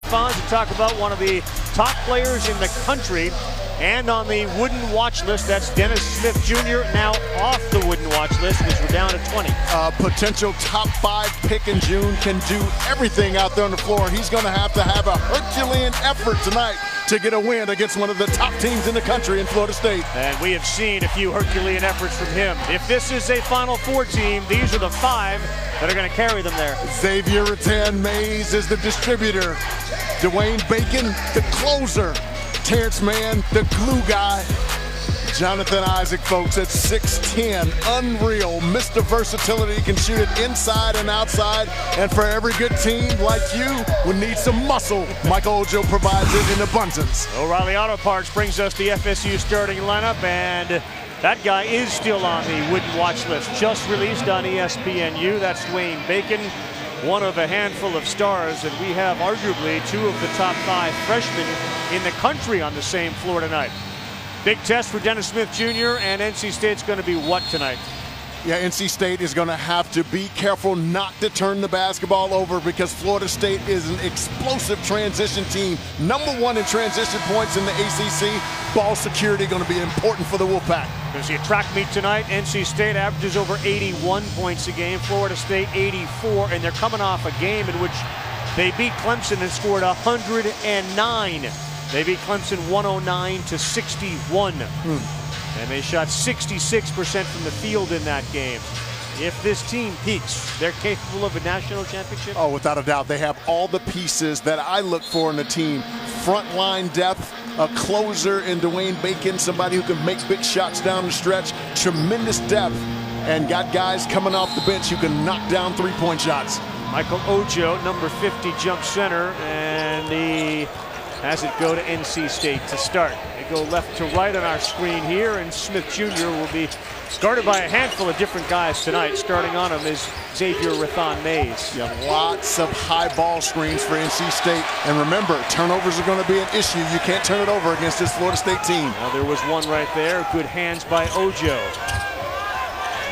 Fonz to talk about one of the top players in the country. And on the wooden watch list, that's Dennis Smith Jr. now off the wooden watch list because we're down to 20. Potential top 5 pick in June, can do everything out there on the floor. He's going to have a Herculean effort tonight to get a win against one of the top teams in the country in Florida State. And we have seen a few Herculean efforts from him. If this is a Final Four team, these are the 5 that are going to carry them there. Xavier Rattan-Mays is the distributor. Dwayne Bacon, the closer. Terrence Mann, the glue guy. Jonathan Isaac, folks, at 6'10", unreal. Mr. Versatility, can shoot it inside and outside. And for every good team like you, we need some muscle. Michael Ojo provides it in abundance. O'Reilly Auto Parts brings us the FSU starting lineup, and that guy is still on the wooden watch list. Just released on ESPNU. That's Dwayne Bacon, one of a handful of stars, and we have arguably 2 of the top 5 freshmen in the country on the same floor tonight. Big test for Dennis Smith Jr., and NC State's going to be what tonight? Yeah, NC State is going to have to be careful not to turn the basketball over because Florida State is an explosive transition team. #1 in transition points in the ACC. Ball security going to be important for the Wolfpack. Going to see a track meet tonight. NC State averages over 81 points a game. Florida State 84, and they're coming off a game in which they beat Clemson and scored 109. They beat Clemson 109-61. And they shot 66% from the field in that game. If this team peaks, they're capable of a national championship? Oh, without a doubt. They have all the pieces that I look for in a team. Frontline depth, a closer in Dwayne Bacon, somebody who can make big shots down the stretch, tremendous depth, and got guys coming off the bench who can knock down three-point shots. Michael Ojo, number 50, jump center, and he has it go to NC State to start. They go left to right on our screen here, and Smith Jr. will be guarded by a handful of different guys tonight. Starting on him is Xavier Rathan-Mays. You have lots of high ball screens for NC State. And remember, turnovers are going to be an issue. You can't turn it over against this Florida State team. Well, there was one right there. Good hands by Ojo.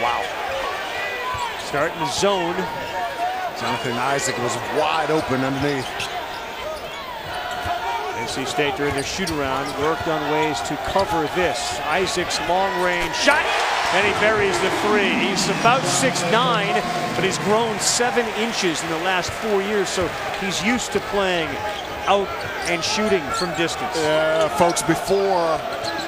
Wow. Starting the zone. Jonathan Isaac was wide open underneath. NC State during their shoot-around worked on ways to cover this. Isaac's long-range shot, and he buries the 3. He's about 6'9", but he's grown 7 inches in the last 4 years, so he's used to playing out and shooting from distance. Folks, before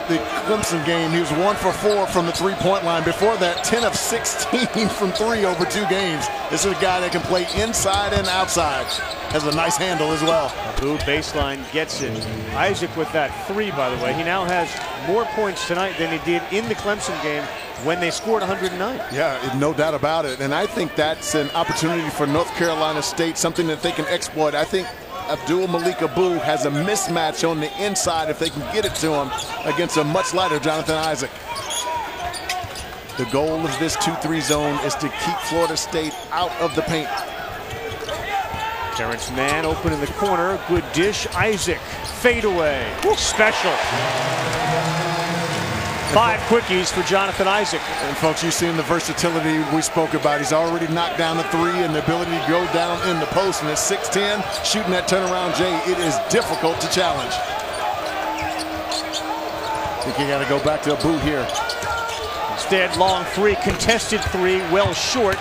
the Clemson game, he was 1 for 4 from the three-point line. Before that, 10 of 16 from 3 over 2 games. This is a guy that can play inside and outside. Has a nice handle as well. Abu baseline gets it. Isaac with that 3, by the way. He now has more points tonight than he did in the Clemson game when they scored 109. Yeah, no doubt about it. And I think that's an opportunity for North Carolina State, something that they can exploit. I think Abdul Malik Abu has a mismatch on the inside if they can get it to him against a much lighter Jonathan Isaac. The goal of this 2-3 zone is to keep Florida State out of the paint. Terrence Mann open in the corner. Good dish. Isaac. Fade away. Special. 5 quickies for Jonathan Isaac. And folks, you've seen the versatility we spoke about. He's already knocked down the 3 and the ability to go down in the post. And at 6'10", shooting that turnaround J, it is difficult to challenge. I think you got to go back to Abu here. Instead, long 3, contested 3, well short.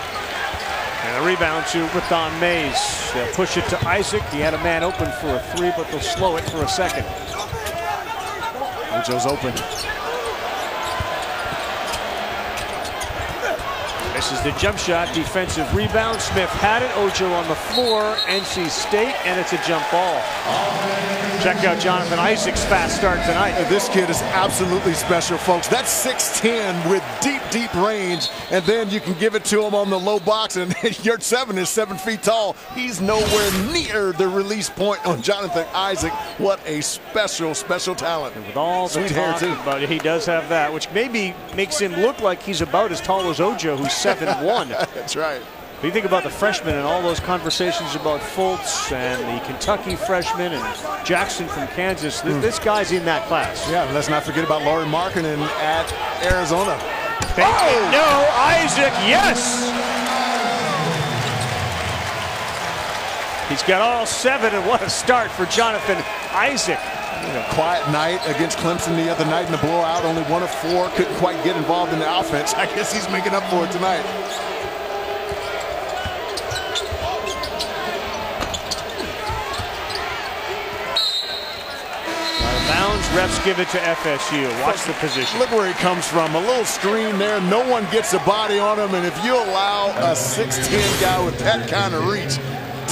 And a rebound to Rathan-Mays. They'll push it to Isaac. He had a man open for a 3, but they'll slow it for a second. Ojo's open. This is the jump shot, defensive rebound. Smith had it. Ojo on the floor. NC State, and it's a jump ball. Check out Jonathan Isaac's fast start tonight. This kid is absolutely special, folks. That's 6'10" with deep range, and then you can give it to him on the low box, and your 7 is 7 feet tall. He's nowhere near the release point on Jonathan Isaac. What a special talent. And with all the sweet hair too, but he does have that, which maybe makes him look like he's about as tall as Ojo, who's 7'1". That's right. But you think about the freshmen and all those conversations about Fultz and the Kentucky freshman and Jackson from Kansas. This guy's in that class. Yeah, let's not forget about Lauri Markkanen at Arizona. No, Isaac, yes! He's got all 7, and what a start for Jonathan Isaac. A quiet night against Clemson the other night in the blowout. Only 1 of 4. Couldn't quite get involved in the offense. I guess he's making up for it tonight. Bounds, refs give it to FSU. Watch the position. Look where he comes from. A little screen there. No one gets a body on him. And if you allow a 6'10" guy with that kind of reach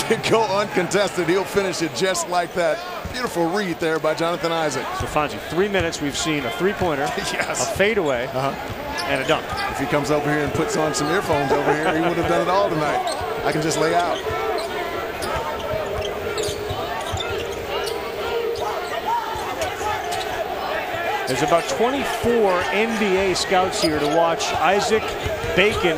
to go uncontested, he'll finish it just like that. Beautiful read there by Jonathan Isaac. So Fonzie, 3 minutes we've seen a three-pointer, yes, a fadeaway, and a dunk. If he comes over here and puts on some earphones over here, he would have done it all tonight. I can just lay out. There's about 24 NBA scouts here to watch Isaac, Bacon,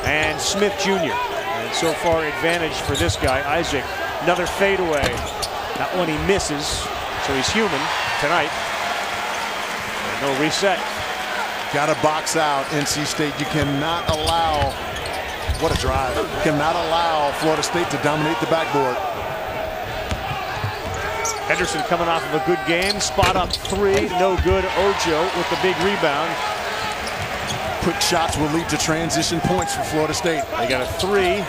and Smith Jr. And so far, advantage for this guy, Isaac. Another fadeaway. That one he misses, so he's human tonight. And no reset. Got to box out NC State. You cannot allow, what a drive. You cannot allow Florida State to dominate the backboard. Henderson coming off of a good game. Spot up 3, no good. Ojo with the big rebound. Quick shots will lead to transition points for Florida State. They got a 3.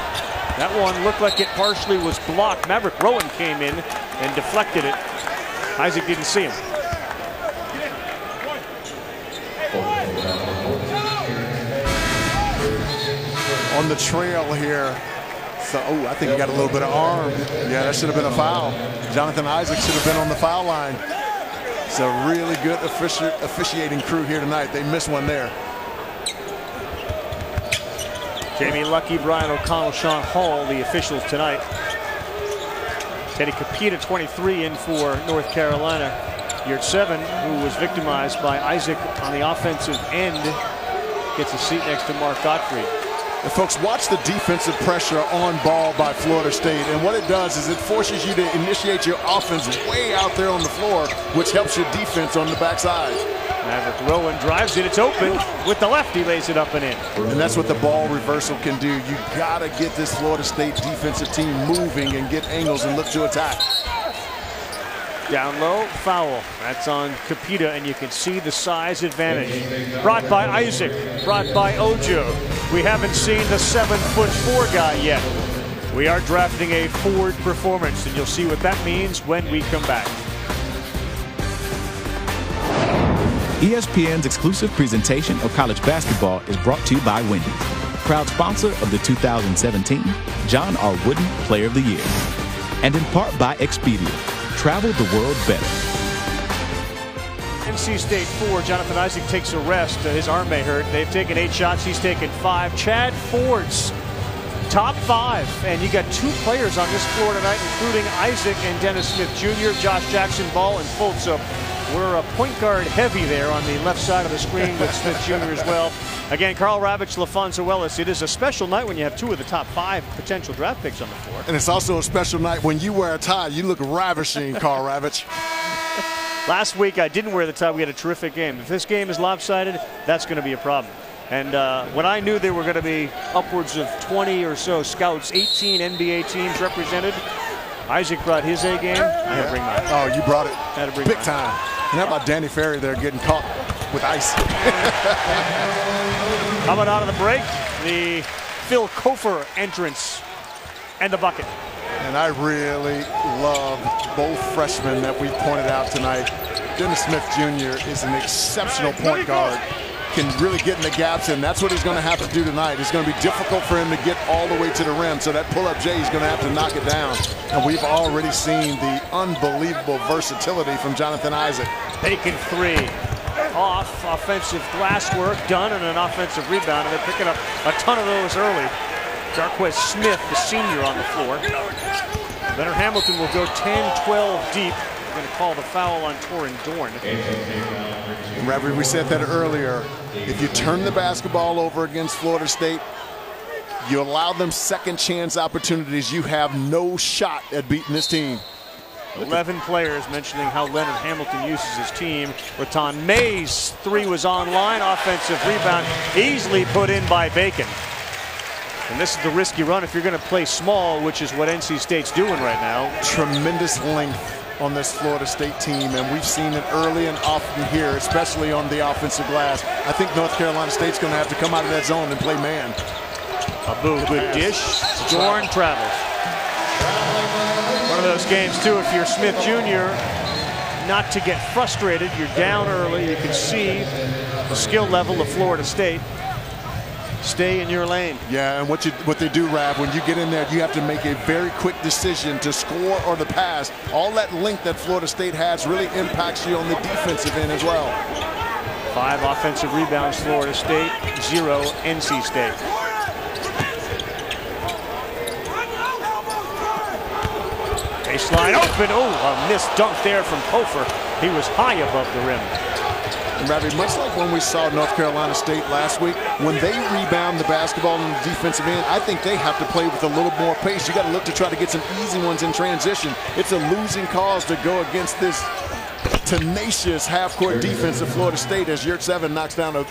That one looked like it partially was blocked. Maverick Rowan came in and deflected it. Isaac didn't see him. On the trail here. So, I think he got a little bit of arm. Yeah, that should have been a foul. Jonathan Isaac should have been on the foul line. It's a really good officiating crew here tonight. They missed one there. Jamie Lucky, Brian O'Connell, Sean Hall, the officials tonight. Teddy Capita, 23, in for North Carolina. Year 7, who was victimized by Isaac on the offensive end, gets a seat next to Mark Gottfried. And folks, watch the defensive pressure on ball by Florida State. And what it does is it forces you to initiate your offense way out there on the floor, which helps your defense on the backside. Maverick Rowan drives it. It's open. With the left, he lays it up and in. And that's what the ball reversal can do. You got to get this Florida State defensive team moving and get angles and look to attack. Down low, foul. That's on Capita, and you can see the size advantage. Brought by Isaac, brought by Ojo. We haven't seen the 7'4" guy yet. We are drafting a forward performance, and you'll see what that means when we come back. ESPN's exclusive presentation of college basketball is brought to you by Wendy's, proud sponsor of the 2017 John R. Wooden Player of the Year, and in part by Expedia. Travel the world better. NC State 4, Jonathan Isaac takes a rest. His arm may hurt. They've taken 8 shots. He's taken 5. Chad Ford's top 5. And you got 2 players on this floor tonight, including Isaac and Dennis Smith Jr., Josh Jackson, Ball, and Fultz. So we're a point guard heavy there on the left side of the screen with Smith Jr. as well. Again, Karl Ravech, LaFonso Ellis. It is a special night when you have 2 of the top 5 potential draft picks on the floor. And it's also a special night when you wear a tie. You look ravishing, Karl Ravech. Last week, I didn't wear the tie. We had a terrific game. If this game is lopsided, that's going to be a problem. And when I knew there were going to be upwards of 20 or so scouts, 18 NBA teams represented, Isaac brought his A game. I had to bring mine. Oh, you brought it Had to bring big mine. time. And how about Danny Ferry there getting caught with ice? Coming out of the break, the Phil Kofer entrance and the bucket. And I really love both freshmen that we pointed out tonight. Dennis Smith Jr. is an exceptional point guard. Can really get in the gaps, and that's what he's going to have to do tonight. It's going to be difficult for him to get all the way to the rim, so that pull-up J is going to have to knock it down. And we've already seen the unbelievable versatility from Jonathan Isaac. Bacon 3. Off offensive glass work done and an offensive rebound, and they're picking up a ton of those early. Jarquez Smith, the senior, on the floor. Leonard Hamilton will go 10-12 deep. We're going to call the foul on Torin Dorn. Reverend, we said that earlier. If you turn the basketball over against Florida State, you allow them second chance opportunities, you have no shot at beating this team. 11 players mentioning how Leonard Hamilton uses his team. Raton Mays' 3 was online. Offensive rebound easily put in by Bacon. And this is the risky run if you're going to play small, which is what NC State's doing right now. Tremendous length on this Florida State team, and we've seen it early and often here, especially on the offensive glass. I think North Carolina State's going to have to come out of that zone and play man. Abu, good dish. Dorn travels. One of those games, too, if you're Smith Jr., not to get frustrated. You're down early. You can see the skill level of Florida State. Stay in your lane. Yeah, and what they do, Rav, when you get in there, you have to make a very quick decision to score or to pass. All that length that Florida State has really impacts you on the defensive end as well. 5 offensive rebounds, Florida State, 0 NC State. Baseline open. Oh, a missed dunk there from Kofor. He was high above the rim. And Ravi, much like when we saw North Carolina State last week, when they rebound the basketball on the defensive end, I think they have to play with a little more pace. You got to look to try to get some easy ones in transition. It's a losing cause to go against this tenacious half-court defense of Florida State as Yurtseven knocks down a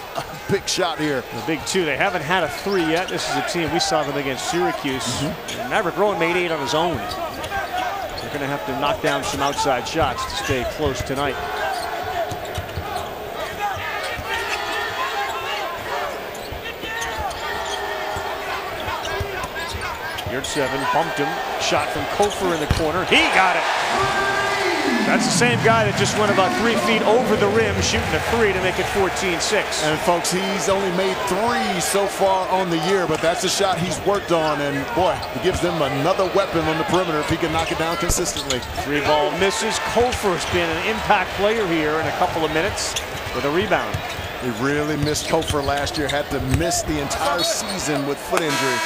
big shot here. The big 2. They haven't had a 3 yet. This is a team we saw them against Syracuse. Maverick Rowan made 8 on his own. They're going to have to knock down some outside shots to stay close tonight. Yurtseven bumped him. Shot from Kofor in the corner. He got it. That's the same guy that just went about 3 feet over the rim, shooting a 3 to make it 14-6. And folks, he's only made 3 so far on the year, but that's a shot he's worked on, and boy, it gives them another weapon on the perimeter if he can knock it down consistently. 3 ball misses. Kofor's been an impact player here in a couple of minutes with a rebound. He really missed Kofor last year, had to miss the entire season with foot injury.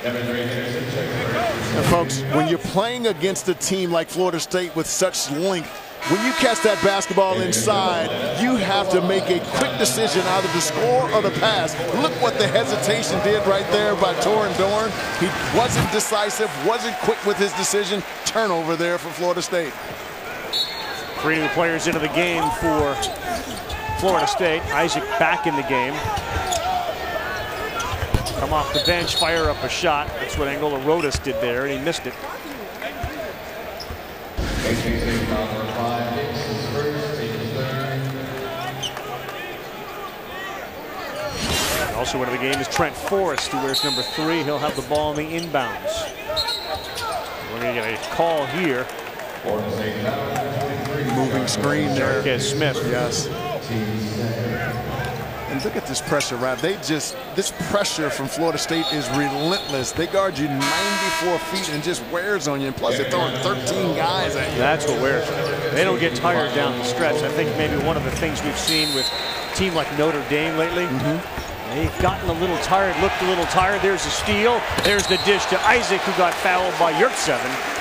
And folks, when you're playing against a team like Florida State with such length, when you catch that basketball inside, you have to make a quick decision either to score or to pass. Look what the hesitation did right there by Torin Dorn. He wasn't decisive, wasn't quick with his decision. Turnover there for Florida State. 3 new players into the game for Florida State. Isaac back in the game. Come off the bench, fire up a shot. That's what Angola Rodas did there, and he missed it. And also into the game is Trent Forrest, who wears number 3. He'll have the ball in the inbounds. We're going to get a call here. Moving screen there. Marquez Smith. Yes. And look at this pressure, Rob. This pressure from Florida State is relentless. They guard you 94 feet and just wears on you. And plus, they're throwing 13 guys at you. That's what wears. They don't get tired down the stretch. I think maybe one of the things we've seen with a team like Notre Dame lately, they've gotten a little tired, looked a little tired. There's a steal. There's the dish to Isaac, who got fouled by Yurtseven.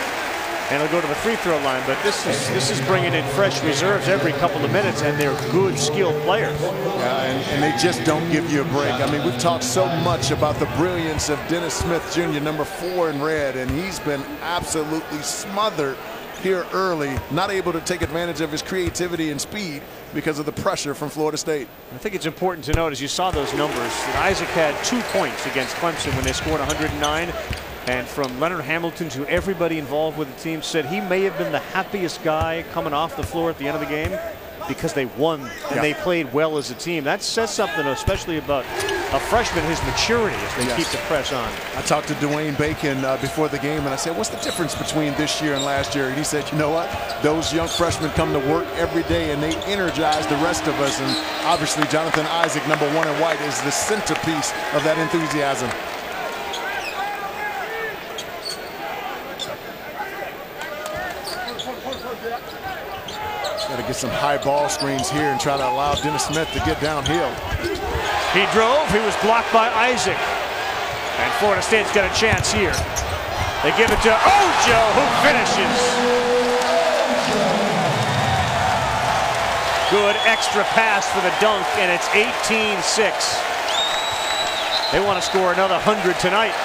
And he'll go to the free throw line, but this is bringing in fresh reserves every couple of minutes, and they're good, skilled players. Yeah, and they just don't give you a break. I mean, we've talked so much about the brilliance of Dennis Smith Jr., number 4 in red, and he's been absolutely smothered here early, not able to take advantage of his creativity and speed because of the pressure from Florida State. I think it's important to note, as you saw those numbers, that Isaac had 2 points against Clemson when they scored 109. And from Leonard Hamilton to everybody involved with the team said he may have been the happiest guy coming off the floor at the end of the game because they won and they played well as a team. That says something, especially about a freshman, his maturity as they keep the press on. I talked to Dwayne Bacon before the game, and I said, what's the difference between this year and last year? And he said, you know what? Those young freshmen come to work every day, and they energize the rest of us. And obviously, Jonathan Isaac, number 1 in white, is the centerpiece of that enthusiasm. Got to get some high ball screens here and try to allow Dennis Smith to get downhill. He drove. He was blocked by Isaac. And Florida State's got a chance here. They give it to Ojo, who finishes. Good extra pass for the dunk, and it's 18-6. They want to score another 100 tonight.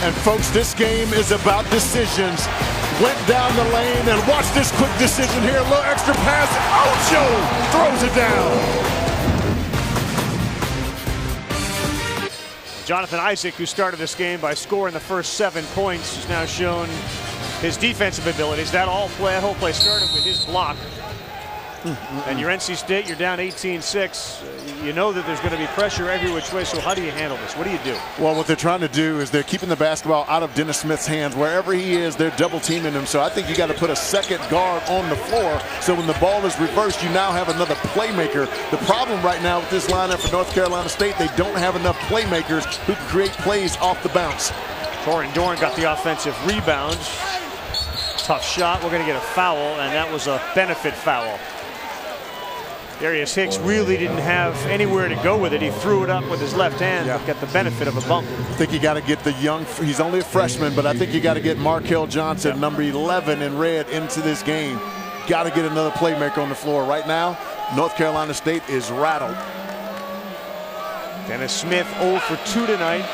And folks, this game is about decisions. went down the lane, and watch this quick decision here. A little extra pass. Ocho throws it down. Jonathan Isaac, who started this game by scoring the first 7 points, has now shown his defensive abilities. That whole play started with his block. And you're NC State, you're down 18-6. You know that there's going to be pressure every which way, so how do you handle this? What do you do? Well, what they're trying to do is they're keeping the basketball out of Dennis Smith's hands. Wherever he is, they're double teaming him. So I think you got to put a second guard on the floor so when the ball is reversed, you now have another playmaker. The problem right now with this lineup for North Carolina State, they don't have enough playmakers who can create plays off the bounce. Torin Dorn got the offensive rebound. Tough shot. We're going to get a foul, and that was a benefit foul. Darius Hicks really didn't have anywhere to go with it. He threw it up with his left hand, but got the benefit of a bump. I think you got to get the young, he's only a freshman, but I think you got to get Markell Johnson, number 11 in red, into this game. Got to get another playmaker on the floor. Right now, North Carolina State is rattled. Dennis Smith 0 for 2 tonight.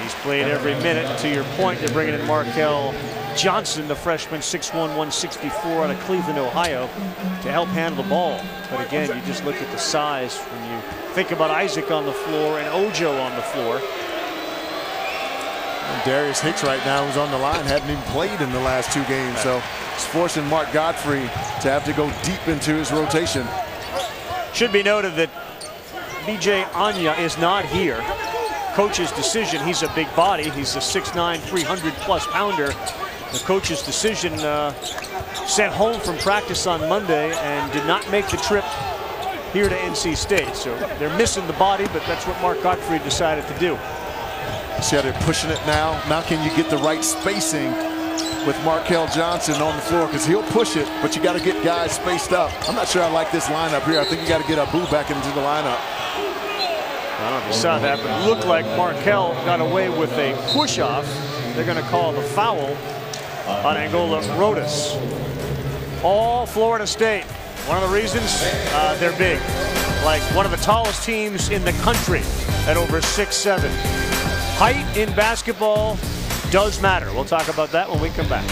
He's played every minute. To your point, they're bringing in Markell Johnson, the freshman, 6'1", 164 out of Cleveland, Ohio, to help handle the ball. But again, you just look at the size when you think about Isaac on the floor and Ojo on the floor. And Darius Hicks right now, who's on the line, hadn't even played in the last 2 games. So it's forcing Mark Godfrey to have to go deep into his rotation. Should be noted that B.J. Anya is not here. Coach's decision, he's a big body. He's a 6'9", 300-plus pounder. The coach's decision sent home from practice on Monday and did not make the trip here to NC State. So they're missing the body, but that's what Mark Godfrey decided to do. See how they're pushing it now? Now can you get the right spacing with Markell Johnson on the floor? Because he'll push it, but you got to get guys spaced up. I'm not sure I like this lineup here. I think you got to get Abu back into the lineup. I don't know if you saw that, but it looked like Markell got away with a push-off. They're going to call the foul on Angola Rodas. All Florida State. One of the reasons they're big. Like one of the tallest teams in the country at over 6'7". Height in basketball does matter. We'll talk about that when we come back.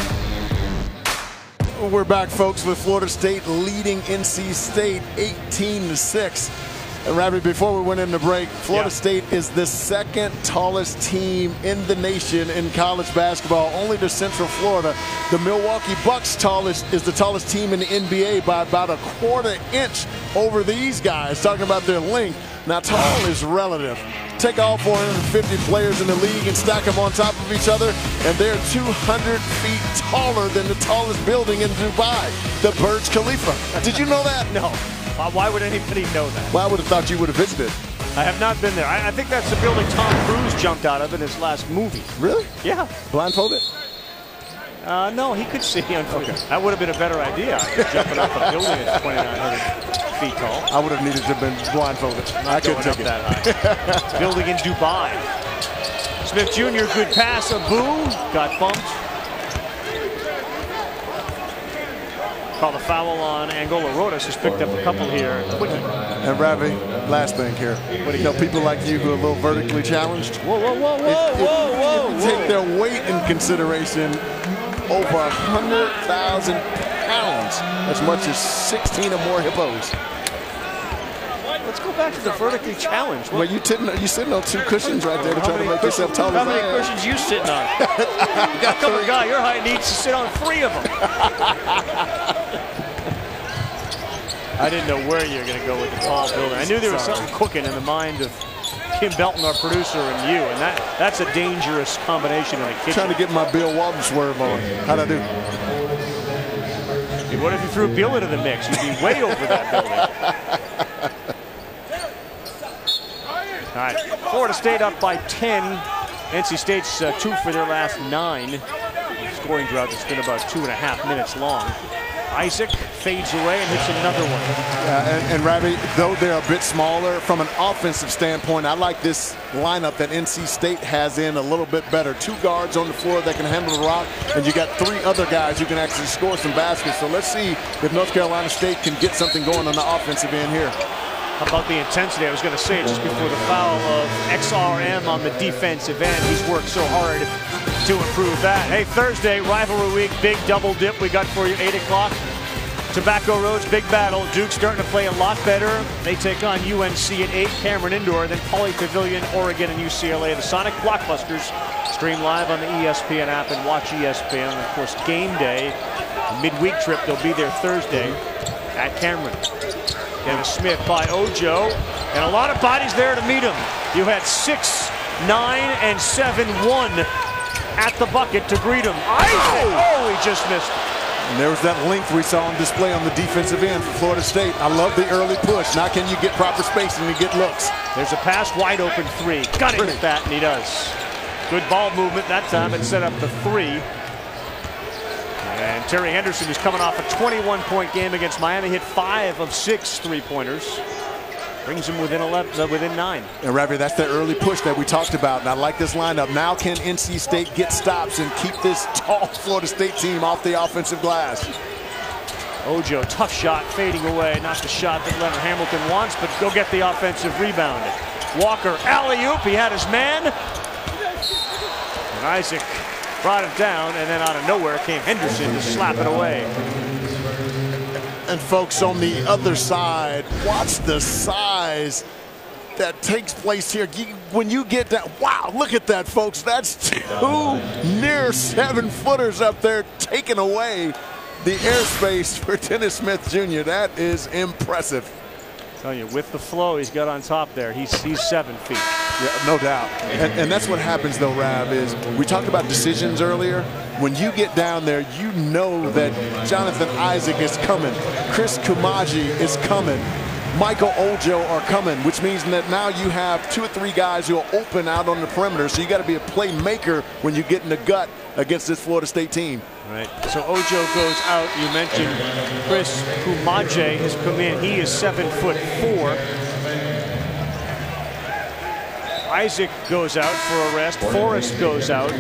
We're back, folks, with Florida State leading NC State 18-6. And Ravi, before we went into break, Florida State is the second tallest team in the nation in college basketball, only to Central Florida. The Milwaukee Bucks is the tallest team in the NBA by about a quarter inch over these guys. Talking about their length. Now, tall is relative. Take all 450 players in the league and stack them on top of each other, and they're 200 feet taller than the tallest building in Dubai, the Burj Khalifa. Did you know that? No. Why would anybody know that? Well, I would have thought you would have visited. I have not been there. I think that's the building Tom Cruise jumped out of in his last movie. Really? Yeah. Blindfolded? No, he could see. Okay. That would have been a better idea. Jumping off a building that's 2,900 feet tall. I would have needed to have been blindfolded. I couldn't take it. That high. Building in Dubai. Smith Jr., good pass. Abu got bumped. Call the foul on Angola Rodas, who's picked up a couple here. Quickie. And Ravi, last thing here. You know, people like you who are a little vertically challenged. Whoa, whoa, whoa, whoa, whoa. Take their weight in consideration. Over 100,000 pounds. As much as 16 or more hippos. Let's go back to the vertically challenged. Well, you're sitting on 2 cushions right there to try to make yourself taller. How many cushions you sitting on? You got a guy your height needs to sit on 3 of them. I didn't know where you were going to go with the tall building. I knew there was something cooking in the mind of Kim Belton, our producer, and you, and that's a dangerous combination in the kitchen. Trying to get my Bill Walton swerve on. How'd I do? What if you threw Bill into the mix? You'd be way over that building. All right, Florida State up by 10. NC State's 2 for their last 9. Scoring drought that's been about 2.5 minutes long. Isaac fades away and hits another one. And Ravi, though they're a bit smaller, from an offensive standpoint, I like this lineup that NC State has in a little bit better. 2 guards on the floor that can handle the rock, and you got 3 other guys who can actually score some baskets. So let's see if North Carolina State can get something going on the offensive end here. How about the intensity? I was going to say it just before the foul of XRM on the defensive end. He's worked so hard to improve that. Hey, Thursday, rivalry week, big double dip we got for you, 8 o'clock. Tobacco Road's big battle. Duke's starting to play a lot better. They take on UNC at 8, Cameron Indoor, then Pauley Pavilion, Oregon, and UCLA. The Sonic Blockbusters stream live on the ESPN app and watch ESPN. And of course, game day, midweek trip, they'll be there Thursday at Cameron. Dennis Smith by Ojo, and a lot of bodies there to meet him. You had 6, 9, and 7, 1 at the bucket to greet him. Oh, he just missed. And there was that length we saw on display on the defensive end for Florida State. I love the early push. Now can you get proper spacing and get looks? There's a pass, wide open 3. Got him with that, and he does. Good ball movement that time. It set up the 3. And Terry Henderson is coming off a 21-point game against Miami. Hit 5 of 6 3-pointers. Brings him within 9. And Ravi, that's the early push that we talked about. And I like this lineup. Now can NC State get stops and keep this tall Florida State team off the offensive glass? Ojo, tough shot, fading away. Not the shot that Leonard Hamilton wants, but go get the offensive rebound. Walker, alley-oop. He had his man. And Isaac brought it down, and then out of nowhere came Henderson to slap it away. And folks, on the other side, watch the size that takes place here. When you get that, wow, look at that, folks. That's 2 near 7-footers up there taking away the airspace for Dennis Smith Jr. That is impressive. I tell you, with the flow he's got on top there, he's 7 feet. Yeah, no doubt. And that's what happens, though, Rav, is we talked about decisions earlier. When you get down there, you know that Jonathan Isaac is coming. Chris Kumaji is coming. Michael Ojo are coming, which means that now you have 2 or 3 guys who are open out on the perimeter. So you got to be a playmaker when you get in the gut against this Florida State team. Right. So Ojo goes out. You mentioned Chris Kumaji has come in. He is 7'4". Isaac goes out for a rest. Forrest goes out.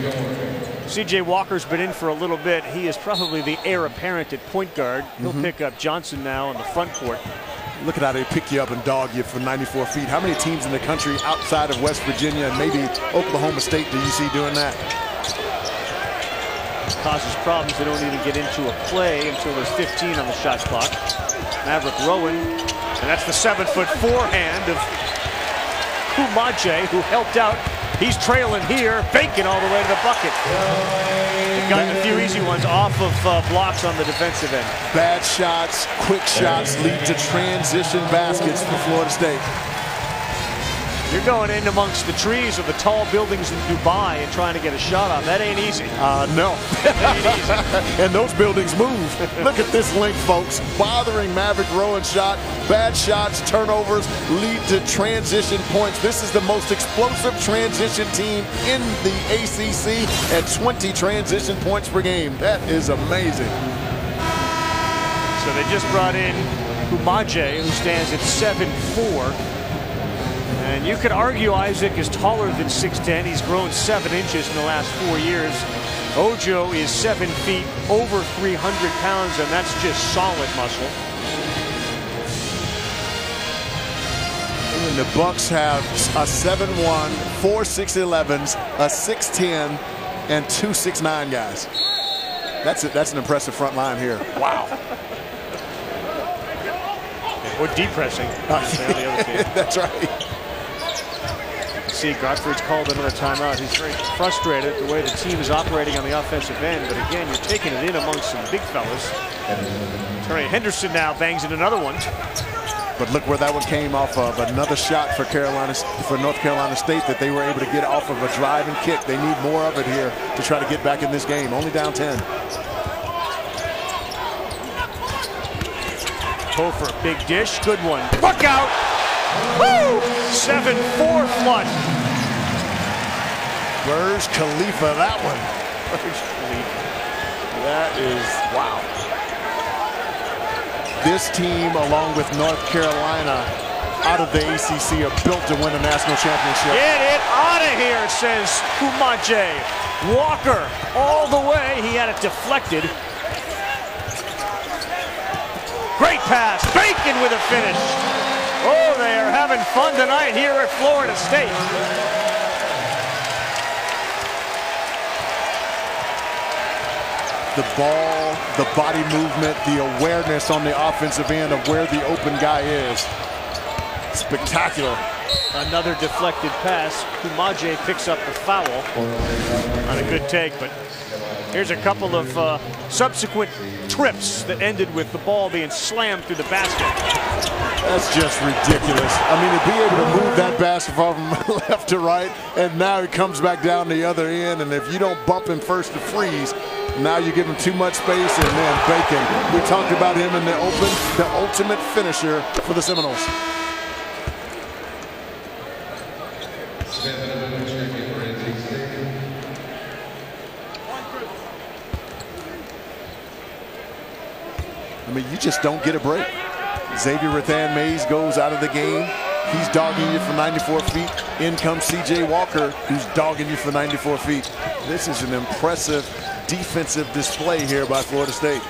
C.J. Walker's been in for a little bit. He is probably the heir apparent at point guard. He'll pick up Johnson now on the front court. Look at how they pick you up and dog you for 94 feet. How many teams in the country outside of West Virginia and maybe Oklahoma State do you see doing that? Causes problems. They don't even get into a play until there's 15 on the shot clock. Maverick Rowan, and that's the 7'4" hand of Kumaji, who helped out. He's trailing here. Bacon all the way to the bucket. They've gotten a few easy ones off of blocks on the defensive end. Bad shots, quick shots lead to transition baskets for Florida State. You're going in amongst the trees of the tall buildings in Dubai and trying to get a shot on. That ain't easy. No. That ain't easy. And those buildings move. Look at this length, folks. Bothering Maverick Rowan's shot. Bad shots, turnovers lead to transition points. This is the most explosive transition team in the ACC at 20 transition points per game. That is amazing. So they just brought in Kumaji, who stands at 7'4". And you could argue Isaac is taller than 6'10". He's grown 7 inches in the last 4 years. Ojo is 7 feet, over 300 pounds, and that's just solid muscle. And the Bucks have a 7'1", 4 6'11s, a 6'10", and 2 6'9 guys. That's an impressive front line here. Wow. Or depressing. That's right. See, Godfrey's called another timeout. He's very frustrated the way the team is operating on the offensive end. But again, you're taking it in amongst some big fellas. Terry Henderson now bangs in another one. But look where that one came off of. Another shot for North Carolina State that they were able to get off of a drive and kick. They need more of it here to try to get back in this game. Only down 10. Topher, big dish, good one. Look out! Woo! 7'4" flush. Burj Khalifa, that one. Burj Khalifa. That is, wow. This team, along with North Carolina, out of the ACC, are built to win a national championship. Get it out of here, says Kumaji. Walker all the way. He had it deflected. Great pass. Bacon with a finish. Oh, they are having fun tonight here at Florida State. The ball, the body movement, the awareness on the offensive end of where the open guy is. Spectacular. Another deflected pass. Kumaje picks up the foul. Not a good take, but here's a couple of subsequent trips that ended with the ball being slammed through the basket. That's just ridiculous. I mean, to be able to move that basketball from left to right, and now it comes back down the other end, and if you don't bump him first to freeze, now you give him too much space, and then Bacon. We talked about him in the open, the ultimate finisher for the Seminoles. I mean, you just don't get a break. Xavier Rathan-Mayes goes out of the game. He's dogging you for 94 feet. In comes C.J. Walker, who's dogging you for 94 feet. This is an impressive defensive display here by Florida State.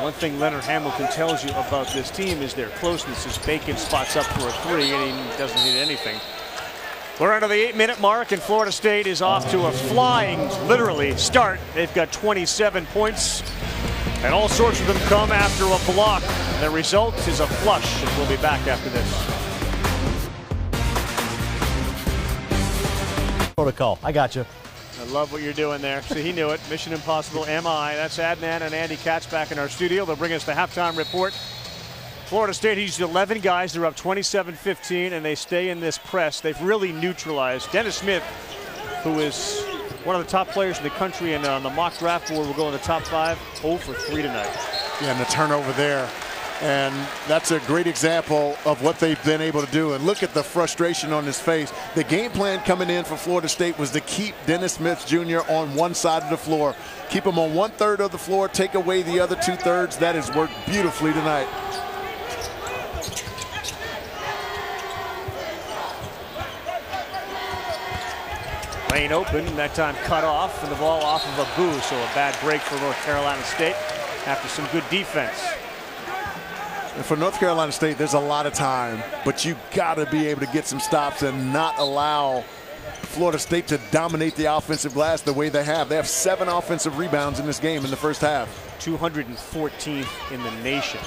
One thing Leonard Hamilton tells you about this team is their closeness. As Bacon spots up for a three, and he doesn't need anything. We're under the 8-minute mark, and Florida State is off to a flying, literally, start. They've got 27 points, and all sorts of them come after a block. The result is a flush, and we'll be back after this. Protocol. I got you. I love what you're doing there. See, he knew it. Mission Impossible MI. That's Adnan and Andy Katz back in our studio. They'll bring us the halftime report. Florida State used 11 guys. They're up 27-15, and they stay in this press. They've really neutralized. Dennis Smith, who is one of the top players in the country and on the mock draft board, will go in the top 5. 0 for 3 tonight. Yeah, and the turnover there. And that's a great example of what they've been able to do. And look at the frustration on his face. The game plan coming in for Florida State was to keep Dennis Smith Jr. on one side of the floor. Keep him on 1/3 of the floor, take away the other 2/3. That has worked beautifully tonight. Lane open, and that time cut off, and the ball off of Abu. So a bad break for North Carolina State after some good defense. And for North Carolina State, there's a lot of time, but you got to be able to get some stops and not allow Florida State to dominate the offensive glass the way they have. They have 7 offensive rebounds in this game in the first half. 214th in the nation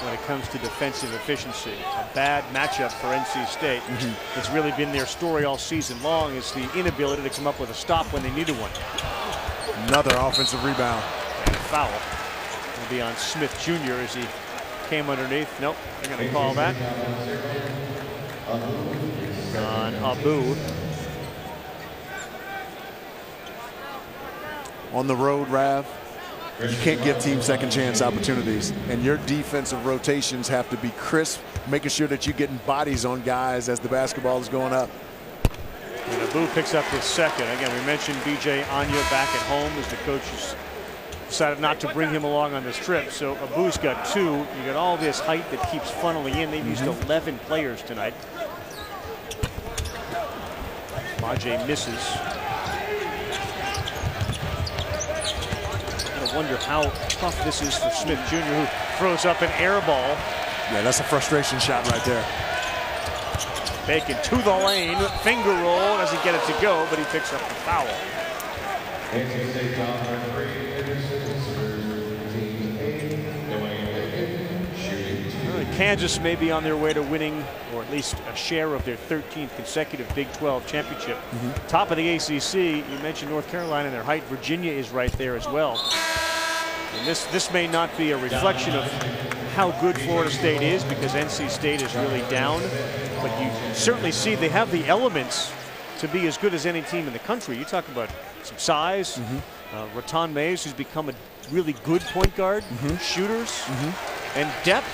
when it comes to defensive efficiency. A bad matchup for NC State. It's really been their story all season long, is the inability to come up with a stop when they needed one. Another offensive rebound. And a foul will be on Smith Jr. as he came underneath. Nope, they're going to call that on Abu. On the road, Rav, you can't give teams second chance opportunities, and your defensive rotations have to be crisp, making sure that you're getting bodies on guys as the basketball is going up. And Abu picks up his second. Again, we mentioned BJ Anya back at home as the coaches decided not to bring him along on this trip. So Abu's got 2. You got all this height that keeps funneling in. They've used 11 players tonight. Majay misses. I wonder how tough this is for Smith Jr., who throws up an air ball. Yeah, that's a frustration shot right there. Bacon to the lane, finger roll, doesn't get it to go, but he picks up the foul. Kansas may be on their way to winning, or at least a share of their 13th consecutive Big 12 championship. Top of the ACC, you mentioned North Carolina and their height. Virginia is right there as well. And this may not be a reflection of how good Florida State is, because NC State is really down. But you certainly see they have the elements to be as good as any team in the country. You talk about some size. Rathan-Mayes, who's become a really good point guard, shooters, and depth.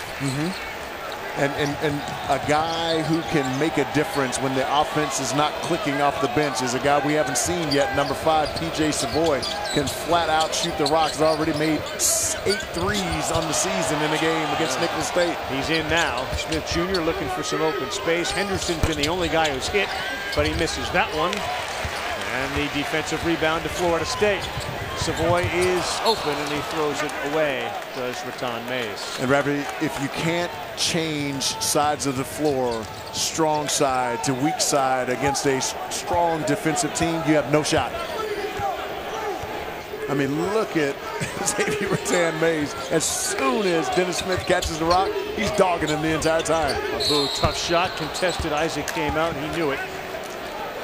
And a guy who can make a difference when the offense is not clicking off the bench is a guy we haven't seen yet. Number 5, PJ Savoy, can flat out shoot the rocks. Already made 8 threes on the season in the game against Nicholls State. He's in now. Smith Jr. looking for some open space. Henderson's been the only guy who's hit, but he misses that one. And the defensive rebound to Florida State. Savoy is open, and he throws it away, does Rattan Mays. And Ravi, if you can't change sides of the floor, strong side to weak side against a strong defensive team, you have no shot. I mean, look at Xavier Rattan Mays. As soon as Dennis Smith catches the rock, he's dogging him the entire time. Abu, tough shot, contested. Isaac came out, and he knew it.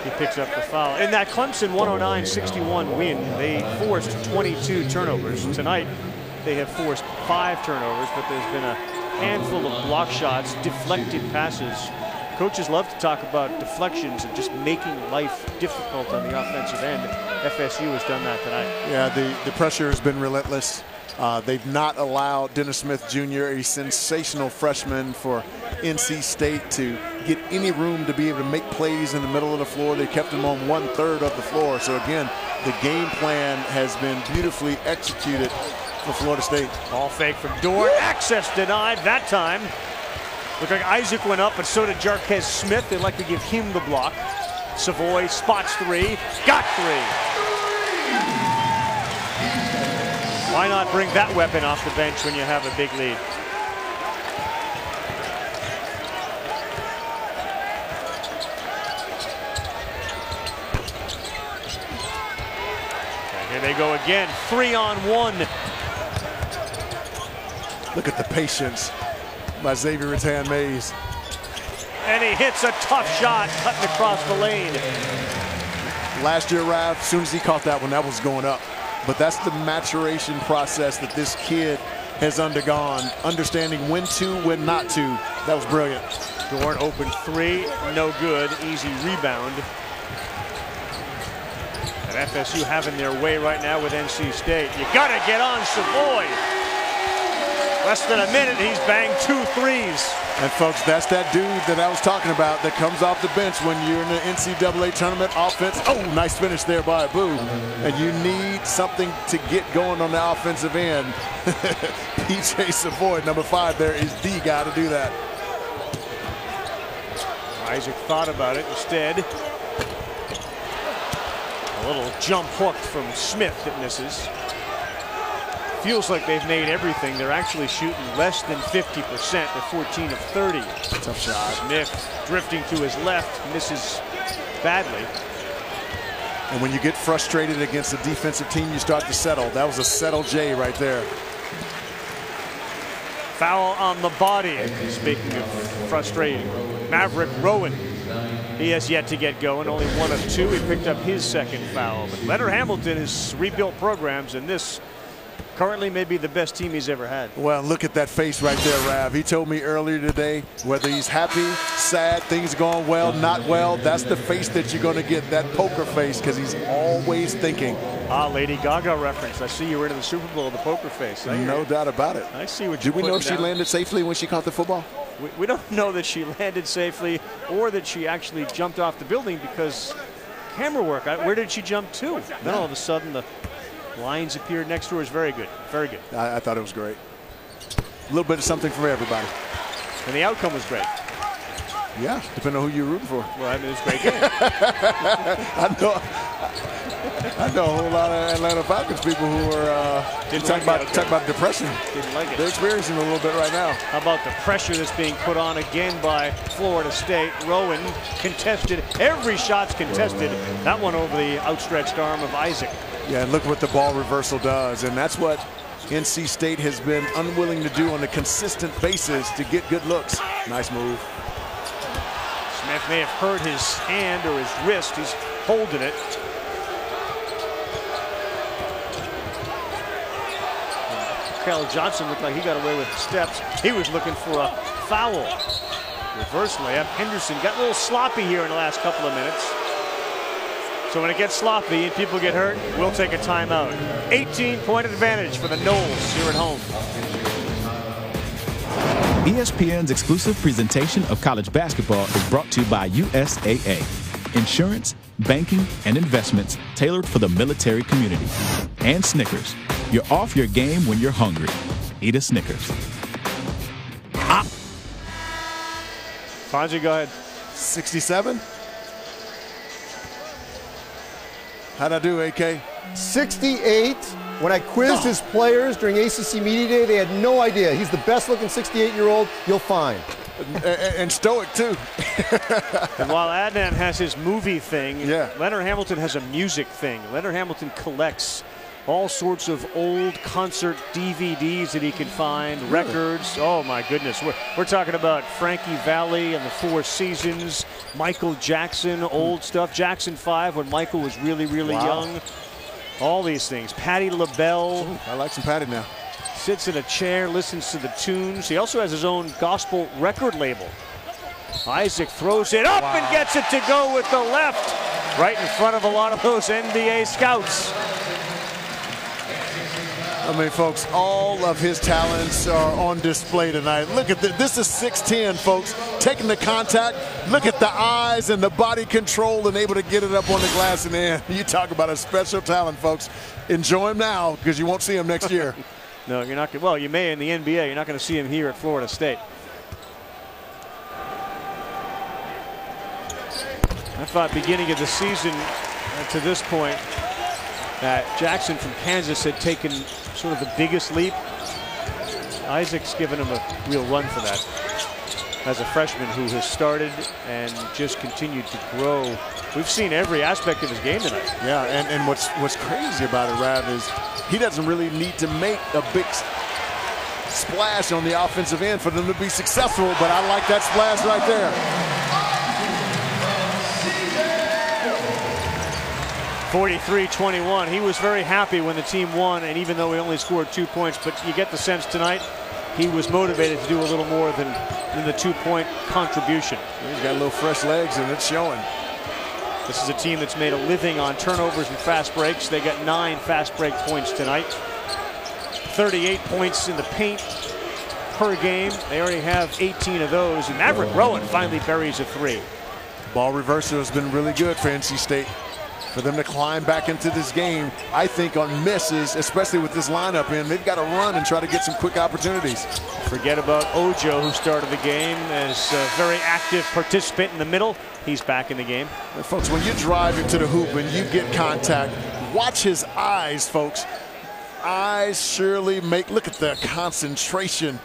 He picks up the foul. In that Clemson 109-61 win, they forced 22 turnovers. Tonight, they have forced 5 turnovers, but there's been a handful of block shots, deflected passes. Coaches love to talk about deflections and just making life difficult on the offensive end. FSU has done that tonight. Yeah, the pressure has been relentless. They've not allowed Dennis Smith Jr., a sensational freshman for NC State, to get any room to be able to make plays in the middle of the floor. They kept him on 1/3 of the floor. So again, the game plan has been beautifully executed for Florida State. Ball fake from Dort. Access denied that time. Looked like Isaac went up, but so did Jarquez Smith. They'd like to give him the block. Savoy spots 3. Got 3. Why not bring that weapon off the bench when you have a big lead? Okay, here they go again. 3-on-1. Look at the patience by Xavier Rattan Mays. And he hits a tough shot, cutting across the lane. Last year, Rav, as soon as he caught that one, that was going up. But that's the maturation process that this kid has undergone, understanding when to, when not to. That was brilliant. Dorn open 3, no good, easy rebound. And FSU having their way right now with NC State. You gotta get on Savoy. Less than a minute, he's banged 2 threes. And folks, that's that dude that I was talking about that comes off the bench when you're in the NCAA tournament offense. Oh, nice finish there by Abu. And you need something to get going on the offensive end. PJ Savoy, number 5 there, is the guy to do that. Isaac thought about it instead. A little jump hook from Smith that misses. Feels like they've made everything. They're actually shooting less than 50%. They're 14 of 30. Tough shot. Smith drifting to his left, misses badly. And when you get frustrated against a defensive team, you start to settle. That was a settle J right there. Foul on the body. Speaking of frustrating, Maverick Rowan. He has yet to get going. Only 1 of 2. He picked up his 2nd foul. But Leonard Hamilton has rebuilt programs, and this currently may be the best team he's ever had. Well, look at that face right there, Rav. He told me earlier today, whether he's happy, sad, things going well, not well, that's the face that you're going to get, that poker face, because he's always thinking. Ah, Lady Gaga reference. I see you were into the Super Bowl, the poker face. No doubt about it. I see what you're Do we know if she down. landed safely when she caught the football? We don't know that she landed safely or that she actually jumped off the building, because camera work. Where did she jump to? Then all of a sudden the lines appeared next to her. Is very good. Very good. I thought it was great. A little bit of something for everybody. And the outcome was great. Yeah, depending on who you're rooting for. Well, I mean, it was a great game. I know a whole lot of Atlanta Falcons people who are talking about depression. Didn't like it. They're experiencing a little bit right now. How about the pressure that's being put on again by Florida State? Rowan contested. Every shot's contested. That one over the outstretched arm of Isaac. Yeah, and look what the ball reversal does. And that's what NC State has been unwilling to do on a consistent basis to get good looks. Nice move. Smith may have hurt his hand or his wrist. He's holding it. Kel Johnson looked like he got away with steps. He was looking for a foul. Reverse layup. Henderson got a little sloppy here in the last couple of minutes. So when it gets sloppy and people get hurt, we'll take a timeout. 18-point advantage for the Noles here at home. ESPN's exclusive presentation of college basketball is brought to you by USAA. Insurance, banking, and investments tailored for the military community. And Snickers. You're off your game when you're hungry. Eat a Snickers. Fonzie, go ahead. 67. How'd I do, AK? 68. When I quizzed his players during ACC Media Day, they had no idea. He's the best-looking 68-year-old you'll find. And stoic, too. And while Adnan has his movie thing, yeah, Leonard Hamilton has a music thing. Leonard Hamilton collects all sorts of old concert DVDs that he can find, records. Oh, my goodness. We're talking about Frankie Valli and the Four Seasons, Michael Jackson, old stuff, Jackson 5 when Michael was really, really young. All these things. Patti LaBelle. Ooh, I like some Patti now. Sits in a chair, listens to the tunes. He also has his own gospel record label. Isaac throws it up and gets it to go with the left. Right in front of a lot of those NBA scouts. I mean, folks, all of his talents are on display tonight. Look at this. This is 6'10", folks. Taking the contact. Look at the eyes and the body control and able to get it up on the glass and in. You talk about a special talent, folks. Enjoy him now because you won't see him next year. No, you're not. Well, you may in the NBA. You're not going to see him here at Florida State. I thought beginning of the season to this point that Jackson from Kansas had taken sort of the biggest leap. Isaac's given him a real run for that as a freshman who has started and just continued to grow. We've seen every aspect of his game tonight. Yeah, and what's crazy about it, Rav, is he doesn't really need to make a big splash on the offensive end for them to be successful, but I like that splash right there. 43-21. He was very happy when the team won, and even though he only scored 2 points, but you get the sense tonight he was motivated to do a little more than the 2-point contribution. He's got a little fresh legs, and it's showing. This is a team that's made a living on turnovers and fast breaks. They got 9 fast break points tonight. 38 points in the paint per game. They already have 18 of those, and Maverick Rowan finally buries a 3. Ball reversal has been really good for NC State. For them to climb back into this game, I think on misses, especially with this lineup in, they've got to run and try to get some quick opportunities. Forget about Ojo, who started the game as a very active participant in the middle. He's back in the game. And folks, when you drive into the hoop and you get contact, watch his eyes, folks. Eyes surely make, look at the concentration.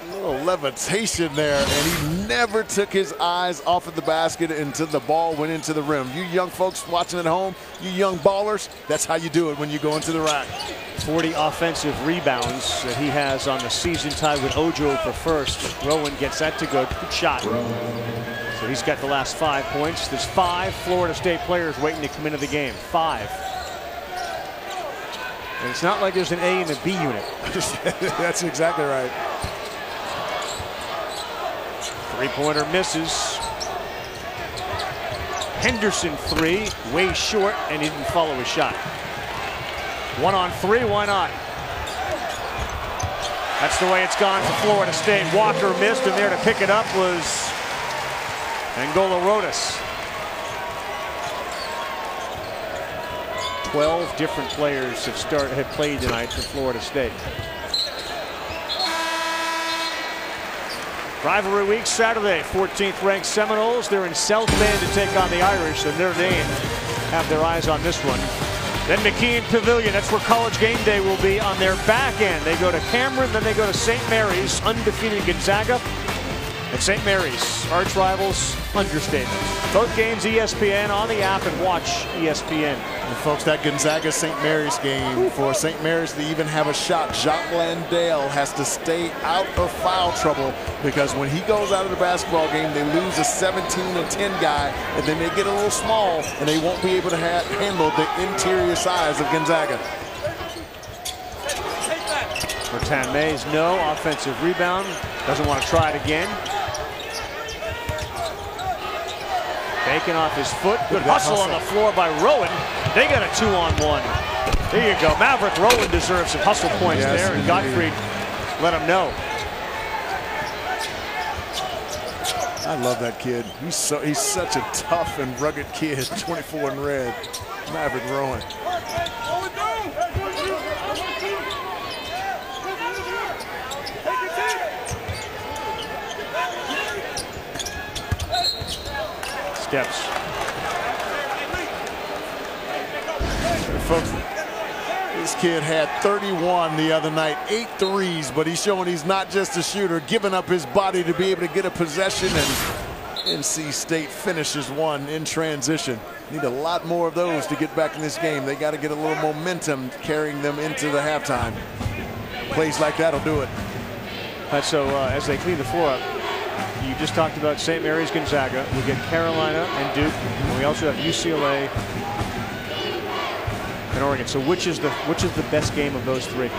A little levitation there, and he never took his eyes off of the basket until the ball went into the rim. You young folks watching at home, you young ballers, that's how you do it when you go into the rack. 40 offensive rebounds that he has on the season, tied with Ojo for first. Rowan gets that to go. Good shot. So he's got the last 5 points. There's 5 Florida State players waiting to come into the game. 5. And it's not like there's an A and a B unit. That's exactly right. Three-pointer misses. Henderson 3, way short, and he didn't follow his shot. 1 on 3, why not? That's the way it's gone for Florida State. Walker missed, and there to pick it up was Angola Rodas. 12 different players have played tonight for Florida State. Rivalry week Saturday, 14th ranked Seminoles. They're in South Bend to take on the Irish, and Notre Dame have their eyes on this one. Then McKeon Pavilion, that's where College Game Day will be on their back end. They go to Cameron, then they go to St. Mary's, undefeated Gonzaga. At St. Mary's, arch rivals, understatement. Both games ESPN on the app, and watch ESPN. And folks, that Gonzaga-St. Mary's game, for St. Mary's to even have a shot, Jacques Landale has to stay out of foul trouble, because when he goes out of the basketball game, they lose a 17-10 guy, and then they get a little small, and they won't be able to handle the interior size of Gonzaga. Mertan Mays, no offensive rebound. Doesn't want to try it again. Bacon off his foot. Good hustle on the floor by Rowan. They got a 2-on-1. There you go. Maverick Rowan deserves some hustle points there, and Gottfried let him know. I love that kid. He's such a tough and rugged kid. 24 in red. Maverick Rowan. Steps. folks, this kid had 31 the other night, 8 threes, but he's showing he's not just a shooter, giving up his body to be able to get a possession, and NC State finishes one in transition. Need a lot more of those to get back in this game. They got to get a little momentum carrying them into the halftime. Plays like that will do it. So as they clean the floor up, you just talked about St. Mary's Gonzaga. We get Carolina and Duke, and we also have UCLA and Oregon. So which is the best game of those three?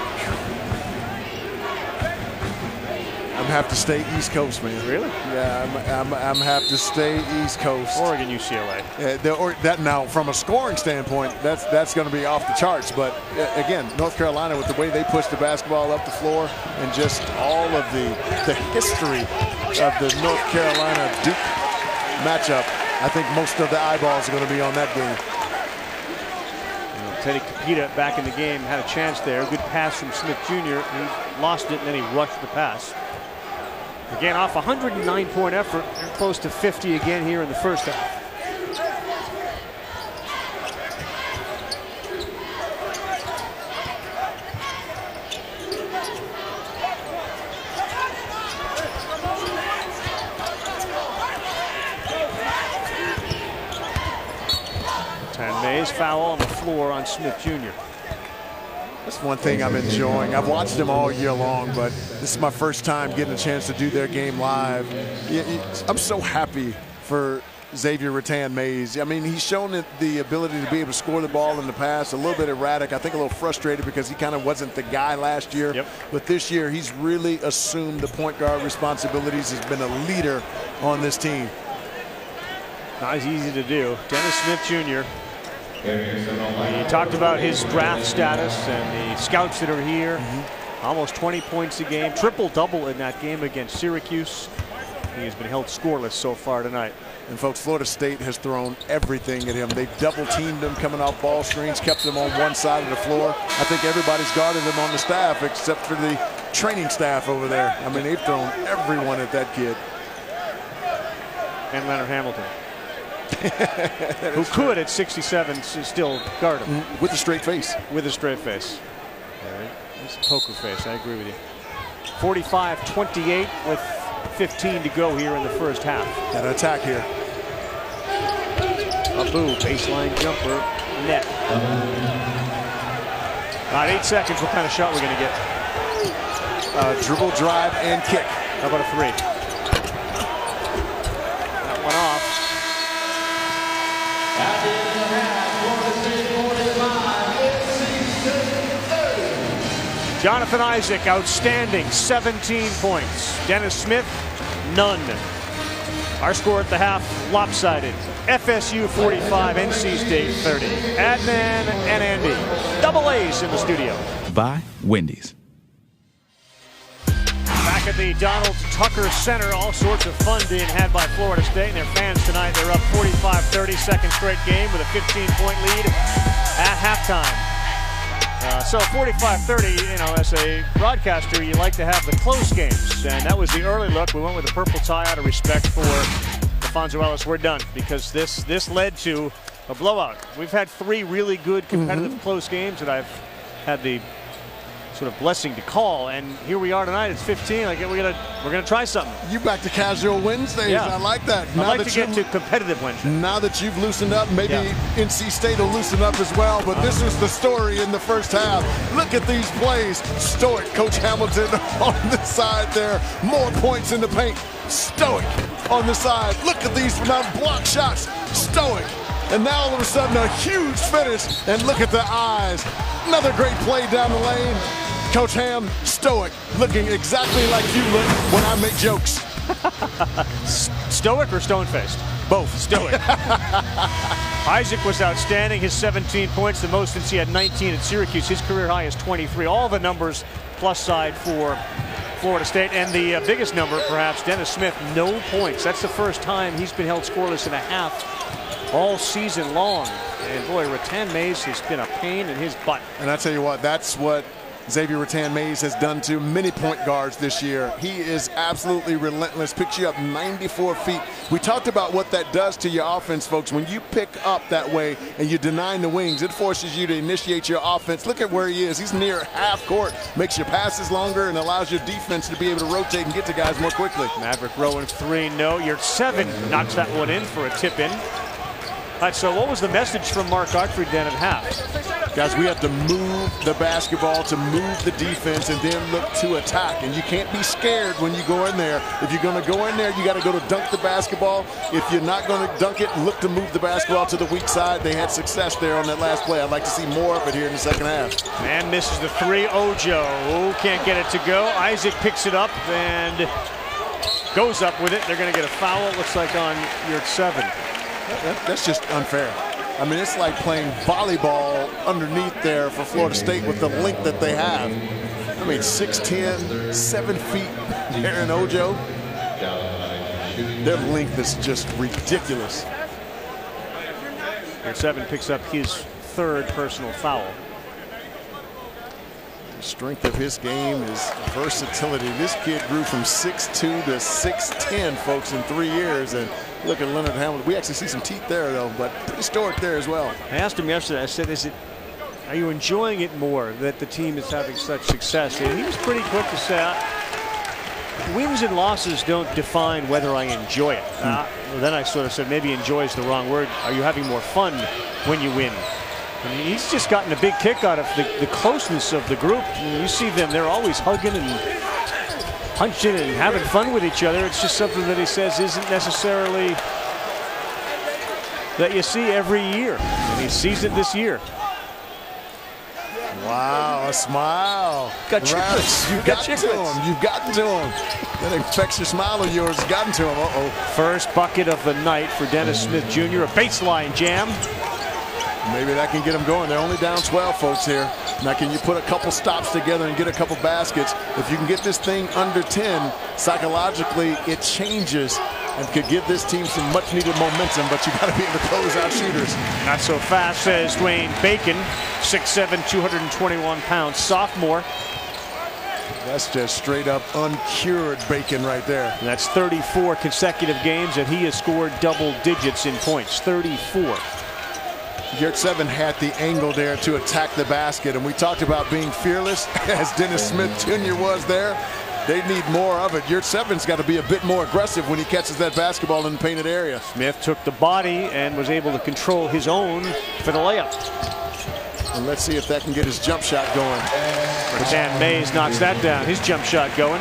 I'm have to stay East Coast, man. Really? Yeah, I'm have to stay East Coast. Oregon, UCLA. That now, from a scoring standpoint, that's going to be off the charts. But again, North Carolina, with the way they push the basketball up the floor and just all of the history of the North Carolina Duke matchup, I think most of the eyeballs are going to be on that game. Teddy Kapita back in the game, had a chance there. Good pass from Smith Jr. He lost it and then he rushed the pass. Again, off a 109-point effort, they're close to 50 again here in the first half. Mays foul on the floor on Smith Jr. That's one thing I'm enjoying. I've watched them all year long, but this is my first time getting a chance to do their game live. I'm so happy for Xavier Rattan-Mays. I mean, he's shown the ability to be able to score the ball in the past. A little bit erratic. I think a little frustrated because he kind of wasn't the guy last year. Yep. But this year, he's really assumed the point guard responsibilities. He's been a leader on this team. Not as easy to do. Dennis Smith Jr. He talked about his draft status and the scouts that are here. Almost 20 points a game, triple-double in that game against Syracuse. He has been held scoreless so far tonight. And folks, Florida State has thrown everything at him. They've double-teamed him coming off ball screens, kept him on one side of the floor. I think everybody's guarded him on the staff except for the training staff over there. I mean, they've thrown everyone at that kid. And Leonard Hamilton. Who could at 67 still guard him. With a straight face. With a straight face. It's a poker face, I agree with you. 45-28 with 15 to go here in the first half. Got an attack here. Abu, baseline jumper, net. About 8 seconds, what kind of shot we're going to get? Dribble, drive, and kick. How about a three? That went off. Jonathan Isaac, outstanding, 17 points. Dennis Smith, none. Our score at the half, lopsided. FSU 45, NC State 30. Adnan and Andy, double A's in the studio. By Wendy's. Back at the Donald Tucker Center, all sorts of fun being had by Florida State and their fans tonight. They're up 45-30, second straight game with a 15-point lead at halftime. So 45-30, you know, as a broadcaster, you like to have the close games. And that was the early look. We went with a purple tie out of respect for Alfonso Ellis. We're done because this led to a blowout. We've had 3 really good competitive close games that I've had the sort of blessing to call, and here we are tonight. It's 15. Like we're gonna try something. You back to casual Wednesdays. Yeah. I like that. I'd like to get to competitive Wednesday. Now that you've loosened up, maybe NC State will loosen up as well. But this was the story in the first half. Look at these plays. Stoic Coach Hamilton on the side there. More points in the paint. Stoic on the side. Look at these now block shots. Stoic. And now all of a sudden a huge finish. And look at the eyes. Another great play down the lane. Coach Ham, stoic, looking exactly like you look when I make jokes. Stoic or stone-faced? Both. Stoic. Isaac was outstanding. His 17 points, the most since he had 19 at Syracuse. His career high is 23. All the numbers plus side for Florida State. And the biggest number, perhaps, Dennis Smith, no points. That's the first time he's been held scoreless in a half all season long. And boy, Rattan-Mays has been a pain in his butt. And I tell you what, that's what Xavier Rattan-Mays has done to many point guards this year. He is absolutely relentless, picks you up 94 feet. We talked about what that does to your offense, folks. When you pick up that way and you're denying the wings, it forces you to initiate your offense. Look at where he is. He's near half court, makes your passes longer and allows your defense to be able to rotate and get to guys more quickly. Maverick Rowan 3, no. Yurtseven knocks that one in for a tip in. All right, so what was the message from Mark Gottfried then at half? Guys, we have to move the basketball to move the defense and then look to attack. And you can't be scared when you go in there. If you're going to go in there, you got to go to dunk the basketball. If you're not going to dunk it, look to move the basketball to the weak side. They had success there on that last play. I'd like to see more of it here in the second half. Man misses the 3. Ojo can't get it to go. Isaac picks it up and goes up with it. They're going to get a foul, it looks like, on Yurtseven. That's just unfair. I mean, it's like playing volleyball underneath there for Florida State with the length that they have. I mean, 6'10", 7 feet, Aaron Ojo. Their length is just ridiculous. Yurtseven picks up his 3rd personal foul. The strength of his game is versatility. This kid grew from 6'2" to 6'10", folks, in 3 years. And look at Leonard Hamilton. We actually see some teeth there, though, but pretty storic there as well. I asked him yesterday, I said, are you enjoying it more that the team is having such success? And he was pretty quick to say, wins and losses don't define whether I enjoy it. Then I sort of said, maybe enjoy is the wrong word. Are you having more fun when you win? I mean, he's just gotten a big kick out of the closeness of the group. You see them, they're always hugging and punching and having fun with each other. It's just something that he says isn't necessarily that you see every year. And he sees it this year. Wow, a smile. Got chicklets. You've got to him. You've gotten to him. That infectious smile of yours has gotten to him. First bucket of the night for Dennis Smith Jr. A baseline jam. Maybe that can get them going. They're only down 12, folks, here. Now, can you put a couple stops together and get a couple baskets? If you can get this thing under 10, psychologically, it changes and could give this team some much-needed momentum, but you got to be able to close out shooters. Not so fast, says Dwayne Bacon, 6'7", 221 pounds, sophomore. That's just straight-up uncured Bacon right there. And that's 34 consecutive games that he has scored double digits in points, 34. Yurtseven had the angle there to attack the basket, and we talked about being fearless, as Dennis Smith Jr. was there. They need more of it. Yurtseven's got to be a bit more aggressive when he catches that basketball in the painted area. Smith took the body and was able to control his own for the layup. And let's see if that can get his jump shot going. Rattan-Mays knocks that down. His jump shot going.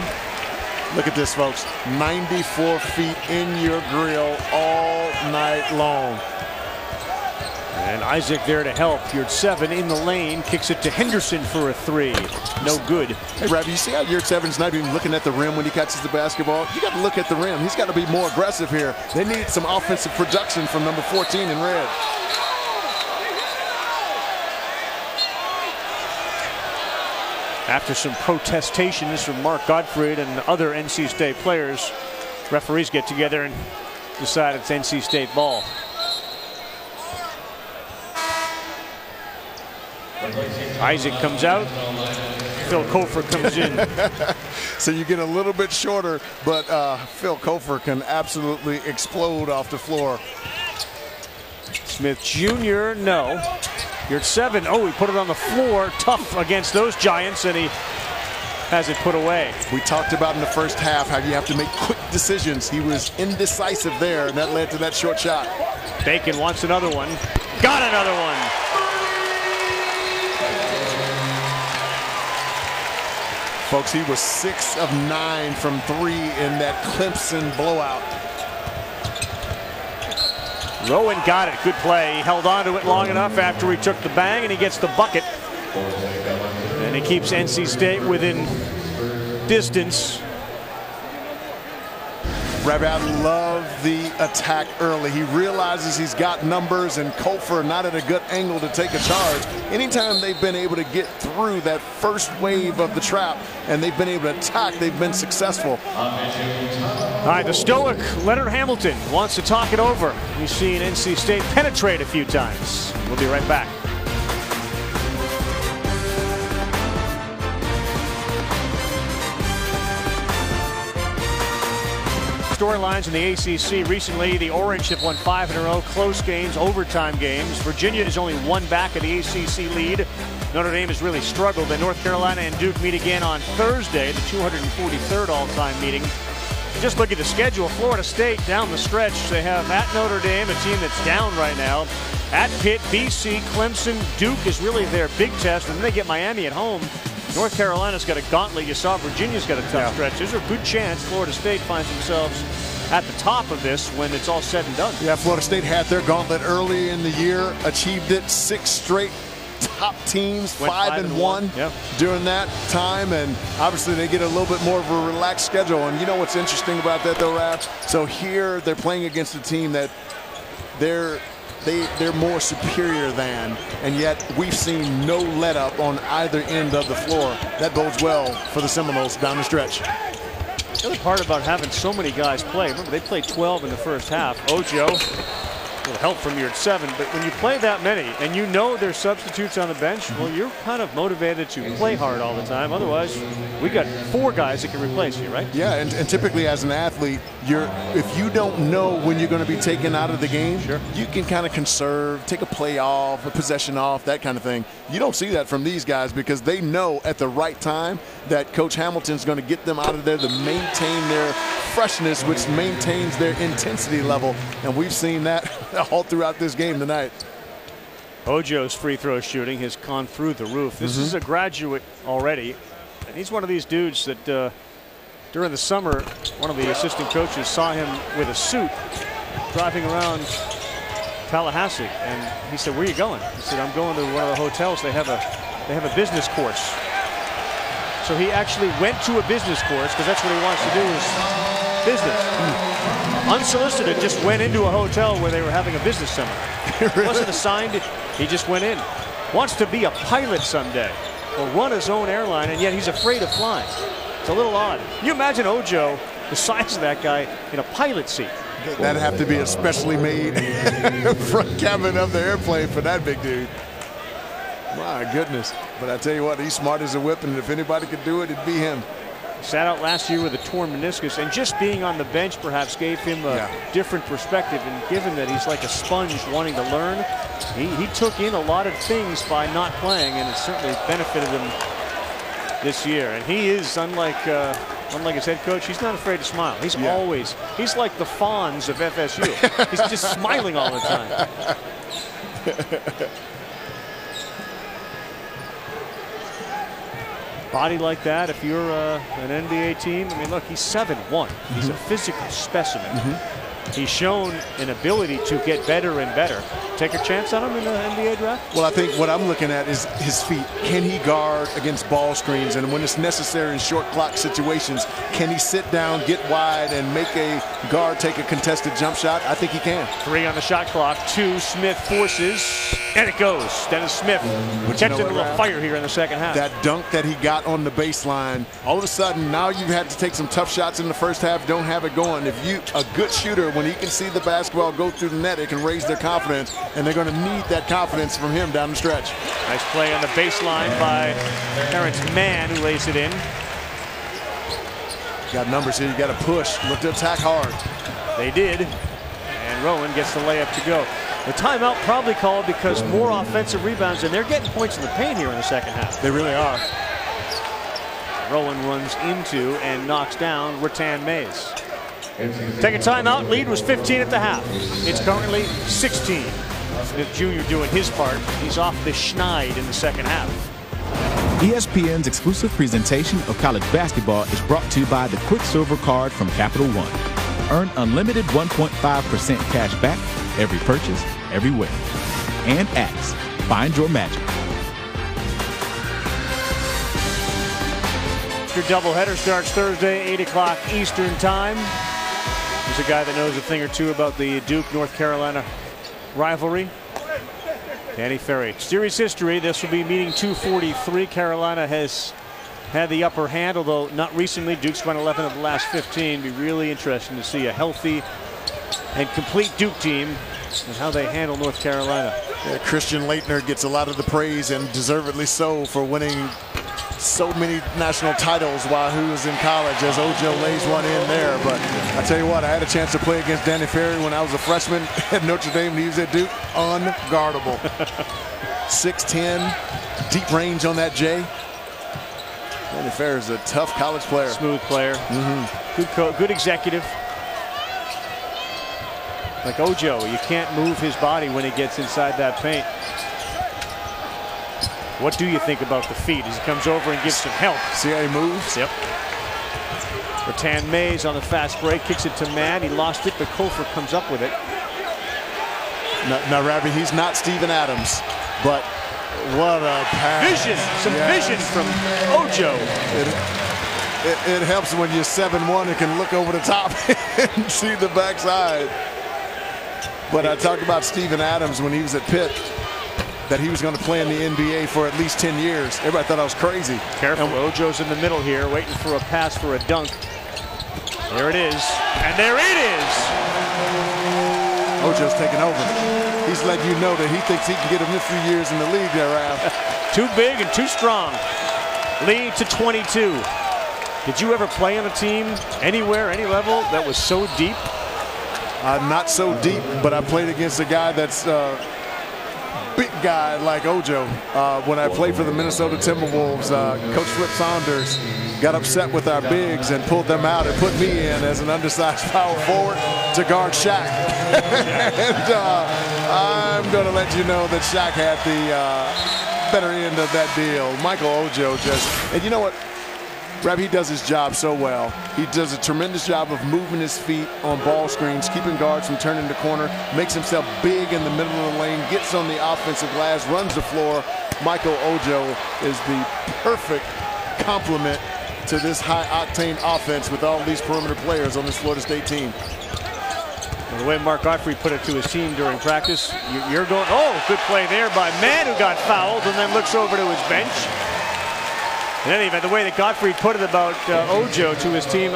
Look at this, folks. 94 feet in your grill all night long. And Isaac there to help. Yurtseven in the lane, kicks it to Henderson for a 3. No good. Hey, Ravi, you see how Yurtseven's not even looking at the rim when he catches the basketball? You got to look at the rim. He's got to be more aggressive here. They need some offensive production from number 14 in red. After some protestations from Mark Gottfried and other NC State players, referees get together and decide it's NC State ball. Isaac comes out. Phil Cofer comes in. So you get a little bit shorter, but Phil Cofer can absolutely explode off the floor. Smith Jr., no. Yurtseven, he put it on the floor. Tough against those Giants, and he has it put away. We talked about in the first half how you have to make quick decisions. He was indecisive there, and that led to that short shot. Bacon wants another one. Got another one. Folks, he was 6 of 9 from 3 in that Clemson blowout. Rowan got it. Good play. He held on to it long enough after he took the bang, and he gets the bucket. And he keeps NC State within distance. Ravi, I love the attack early. He realizes he's got numbers, and Cofer not at a good angle to take a charge. Anytime they've been able to get through that first wave of the trap and they've been able to attack, they've been successful. All right, the stoic Leonard Hamilton wants to talk it over. We've seen NC State penetrate a few times. We'll be right back. storylines in the ACC recently. The Orange have won 5 in a row, close games, overtime games. Virginia is only 1 back of the ACC lead. Notre Dame has really struggled. And North Carolina and Duke meet again on Thursday, the 243rd all-time meeting. Just look at the schedule. Florida State down the stretch. They have at Notre Dame, a team that's down right now. At Pitt, BC, Clemson, Duke is really their big test. And then they get Miami at home. North Carolina's got a gauntlet. You saw Virginia's got a tough stretch. There's a good chance Florida State finds themselves at the top of this when it's all said and done. Yeah, Florida State had their gauntlet early in the year, achieved it, 6 straight top teams, 5-1 during that time, and obviously they get a little bit more of a relaxed schedule. And you know what's interesting about that, though, Raf? So here they're playing against a team that they're more superior than, and yet we've seen no let up on either end of the floor. That bodes well for the Seminoles down the stretch. The other part about having so many guys play, remember they played 12 in the first half. Ojo, a little help from you at 7, but when you play that many and you know there's substitutes on the bench, well, you're kind of motivated to play hard all the time. Otherwise, we got 4 guys that can replace you, right? Yeah, and typically as an athlete, if you don't know when you're going to be taken out of the game, you can kind of conserve, take a play off, a possession off, that kind of thing. You don't see that from these guys because they know at the right time that Coach Hamilton's going to get them out of there to maintain their freshness, which maintains their intensity level. And we've seen that all throughout this game tonight. Ojo's free throw shooting has gone through the roof. This is a graduate already, and he's one of these dudes that during the summer, one of the assistant coaches saw him with a suit driving around Tallahassee, and he said, "Where are you going?" He said, "I'm going to one of the hotels. They have a business course." So he actually went to a business course because that's what he wants to do is business. Unsolicited, just went into a hotel where they were having a business seminar. Really? Wasn't assigned, he just went in. Wants to be a pilot someday or run his own airline, and yet he's afraid of flying. It's a little odd. Can you imagine Ojo, the size of that guy, in a pilot seat? That'd have to be a specially made front cabin of the airplane for that big dude. My goodness. But I tell you what, he's smart as a whip, and if anybody could do it, it'd be him. Sat out last year with a torn meniscus, and just being on the bench perhaps gave him a different perspective. And given that he's like a sponge wanting to learn, he took in a lot of things by not playing, and it certainly benefited him this year. And he is, unlike his head coach, he's not afraid to smile. He's he's like the Fonz of FSU. He's just smiling all the time. Body like that, if you're an NBA team, I mean, look, he's 7'1". He's a physical specimen. He's shown an ability to get better and better. Take a chance on him in the NBA draft? Well, I think what I'm looking at is his feet. Can he guard against ball screens? And when it's necessary in short clock situations, can he sit down, get wide, and make a guard take a contested jump shot? I think he can. 3 on the shot clock. 2, Smith forces, and it goes. Dennis Smith catching a little fire here in the second half. That dunk that he got on the baseline, all of a sudden, now you've had to take some tough shots in the first half, don't have it going. If you, a good shooter, when he can see the basketball go through the net, it can raise their confidence, and they're going to need that confidence from him down the stretch. Nice play on the baseline by Terrence Mann, who lays it in. Got numbers here. You got to push. Look to attack hard. They did, and Rowan gets the layup to go. The timeout probably called because more offensive rebounds, and they're getting points in the paint here in the second half. They really are. Rowan runs into and knocks down Rattan Mays. Take a timeout. Lead was 15 at the half. It's currently 16. Smith Jr. doing his part. He's off the schneid in the second half. ESPN's exclusive presentation of college basketball is brought to you by the Quicksilver Card from Capital One. Earn unlimited 1.5% cash back every purchase, everywhere. And Axe. Find your magic. Your doubleheader starts Thursday, 8 o'clock Eastern time. He's a guy that knows a thing or two about the Duke-North Carolina rivalry. Danny Ferry. Series history, this will be meeting 243. Carolina has had the upper hand, although not recently. Duke's won 11 of the last 15. Be really interesting to see a healthy and complete Duke team and how they handle North Carolina. Yeah, Christian Laettner gets a lot of the praise, and deservedly so, for winning so many national titles while he was in college, as Ojo lays one in there. But I tell you what, I had a chance to play against Danny Ferry when I was a freshman at Notre Dame, and he was at Duke. Unguardable. 6'10", deep range on that J. Danny Ferry is a tough college player. Smooth player. Good executive. Like Ojo, you can't move his body when he gets inside that paint. What do you think about the feet as he comes over and gives some help? See how he moves? Yep. Rattan Mays on the fast break, kicks it to Mann. He lost it, but Kofor comes up with it. Now, Ravi, he's not Steven Adams, but what a pass. Vision, some vision from Ojo. It helps when you're 7'1" and can look over the top and see the backside. But I talked about Steven Adams when he was at Pitt, that he was going to play in the NBA for at least 10 years. Everybody thought I was crazy. Careful, Ojo's in the middle here, waiting for a pass for a dunk. There it is, and there it is. Ojo's taking over. He's letting you know that he thinks he can get him a few years in the league there, Rav. Too big and too strong. Lead to 22. Did you ever play on a team anywhere, any level that was so deep? Not so deep, but I played against a guy that's big guy like Ojo. When I played for the Minnesota Timberwolves, Coach Flip Saunders got upset with our bigs and pulled them out and put me in as an undersized power forward to guard Shaq. And I'm going to let you know that Shaq had the better end of that deal. Michael Ojo just, and you know what? Rav, he does his job so well. He does a tremendous job of moving his feet on ball screens, keeping guards from turning the corner, makes himself big in the middle of the lane, gets on the offensive glass, runs the floor. Michael Ojo is the perfect complement to this high-octane offense with all these perimeter players on this Florida State team. Well, the way Mark Godfrey put it to his team during practice, you're going, oh, good play there by Mann, who got fouled and then looks over to his bench. In any event, the way that Godfrey put it about Ojo to his team,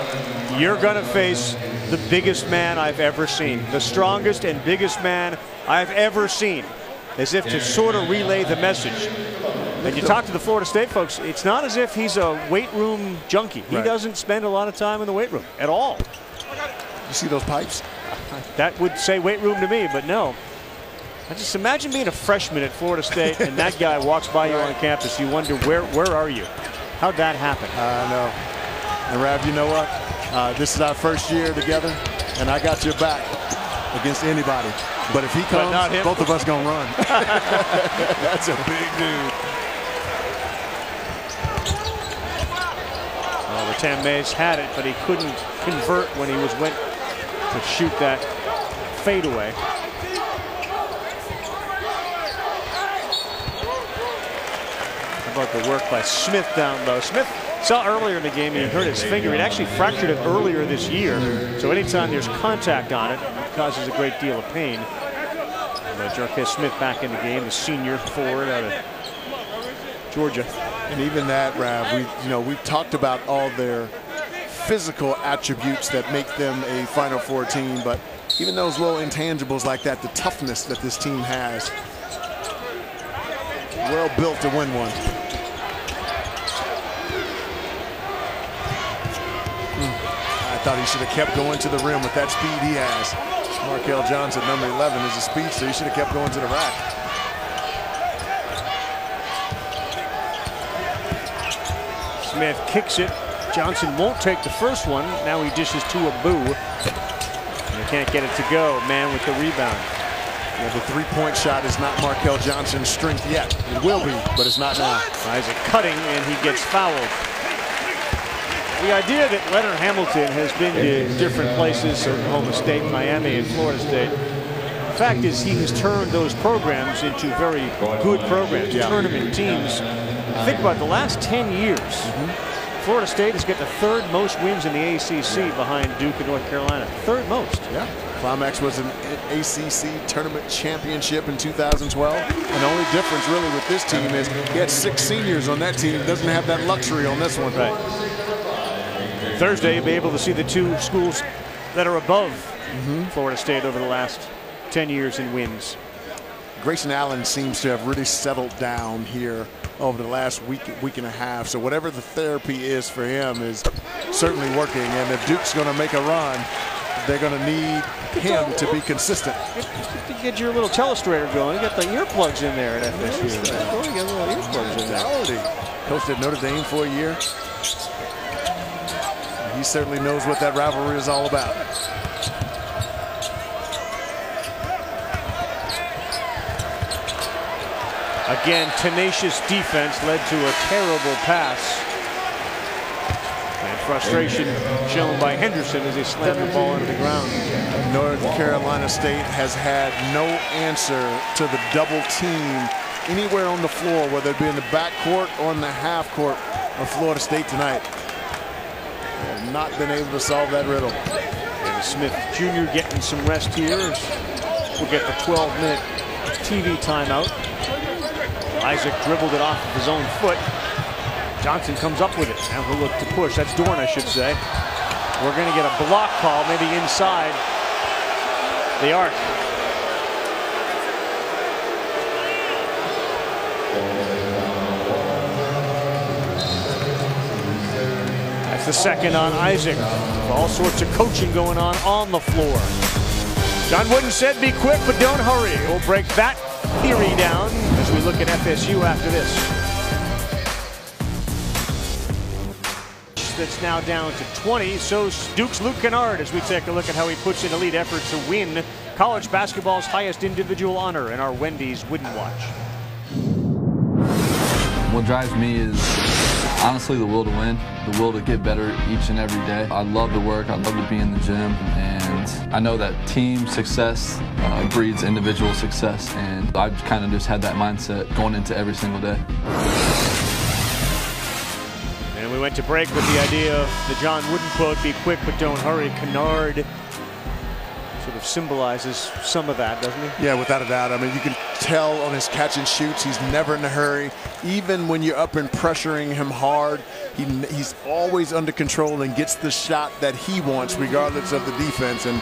you're going to face the biggest man I've ever seen, the strongest and biggest man I've ever seen, as if to sort of relay the message. And you talk to the Florida State folks, it's not as if he's a weight room junkie. He doesn't spend a lot of time in the weight room at all. You see those pipes? That would say weight room to me, but no. I just imagine being a freshman at Florida State and that guy walks by you on campus. You wonder, where are you? How'd that happen? I know. And Rav, you know what? This is our first year together, and I got your back against anybody. But if he comes, both of us gonna run. That's a big dude. Well, Rattan Mays had it, but he couldn't convert when he went to shoot that fadeaway. How about the work by Smith down low? Smith saw earlier in the game, he hurt his finger. It actually fractured it earlier this year. So anytime there's contact on it, it causes a great deal of pain. Jarquez Smith back in the game, the senior forward out of Georgia. And even that, Rav, we've talked about all their physical attributes that make them a Final Four team, but even those little intangibles like that, the toughness that this team has, well built to win one. I thought he should have kept going to the rim with that speed he has. Markel Johnson, number 11, is a speedster. He should have kept going to the rack. Smith kicks it. Johnson won't take the first one. Now he dishes to Abu. And he can't get it to go. Mann with the rebound. Yeah, the three-point shot is not Markel Johnson's strength yet. It will be, but it's not now. Isaac cutting, and he gets fouled. The idea that Leonard Hamilton has been to different places, Oklahoma State, Miami, and Florida State, the fact is he has turned those programs into very good programs, tournament teams. Think about the last 10 years. Florida State has got the third most wins in the ACC behind Duke and North Carolina. Third most. Yeah. Climax was an ACC tournament championship in 2012. And the only difference really with this team is he had 6 seniors on that team. Doesn't have that luxury on this one. Right. Thursday, you'll be able to see the two schools that are above Florida State over the last 10 years in wins. Grayson Allen seems to have really settled down here over the last week and a half. So whatever the therapy is for him is certainly working. And if Duke's going to make a run, they're going to need him to be consistent. Get your little telestrator going. You got the earplugs in there at FSU. You got little earplugs in there. Coached at Notre Dame for a year. He certainly knows what that rivalry is all about. Again, tenacious defense led to a terrible pass. And frustration shown by Henderson as he slammed the ball into the ground. North Carolina State has had no answer to the double team anywhere on the floor, whether it be in the backcourt or in the half court of Florida State tonight. They have not been able to solve that riddle. And Smith Jr. getting some rest here. We'll get the 12-minute TV timeout. Isaac dribbled it off of his own foot. Johnson comes up with it. Now he'll look to push. That's Dorn, I should say. We're going to get a block call, maybe inside the arc. That's the second on Isaac. All sorts of coaching going on the floor. John Wooden said, be quick, but don't hurry. We'll break that theory down as we look at FSU after this. That's now down to 20. So Duke's Luke Kennard as we take a look at how he puts in a lead effort to win college basketball's highest individual honor in our Wendy's Wooden Watch. What drives me is honestly the will to win, the will to get better each and every day. I love to work, I love to be in the gym, and I know that team success breeds individual success, and I've kind of just had that mindset going into every single day. And we went to break with the idea of the John Wooden quote, be quick but don't hurry. Kennard sort of symbolizes some of that, doesn't he? Yeah, without a doubt. I mean, you can tell on his catch and shoots, he's never in a hurry. Even when you're up and pressuring him hard, he's always under control and gets the shot that he wants, regardless of the defense. And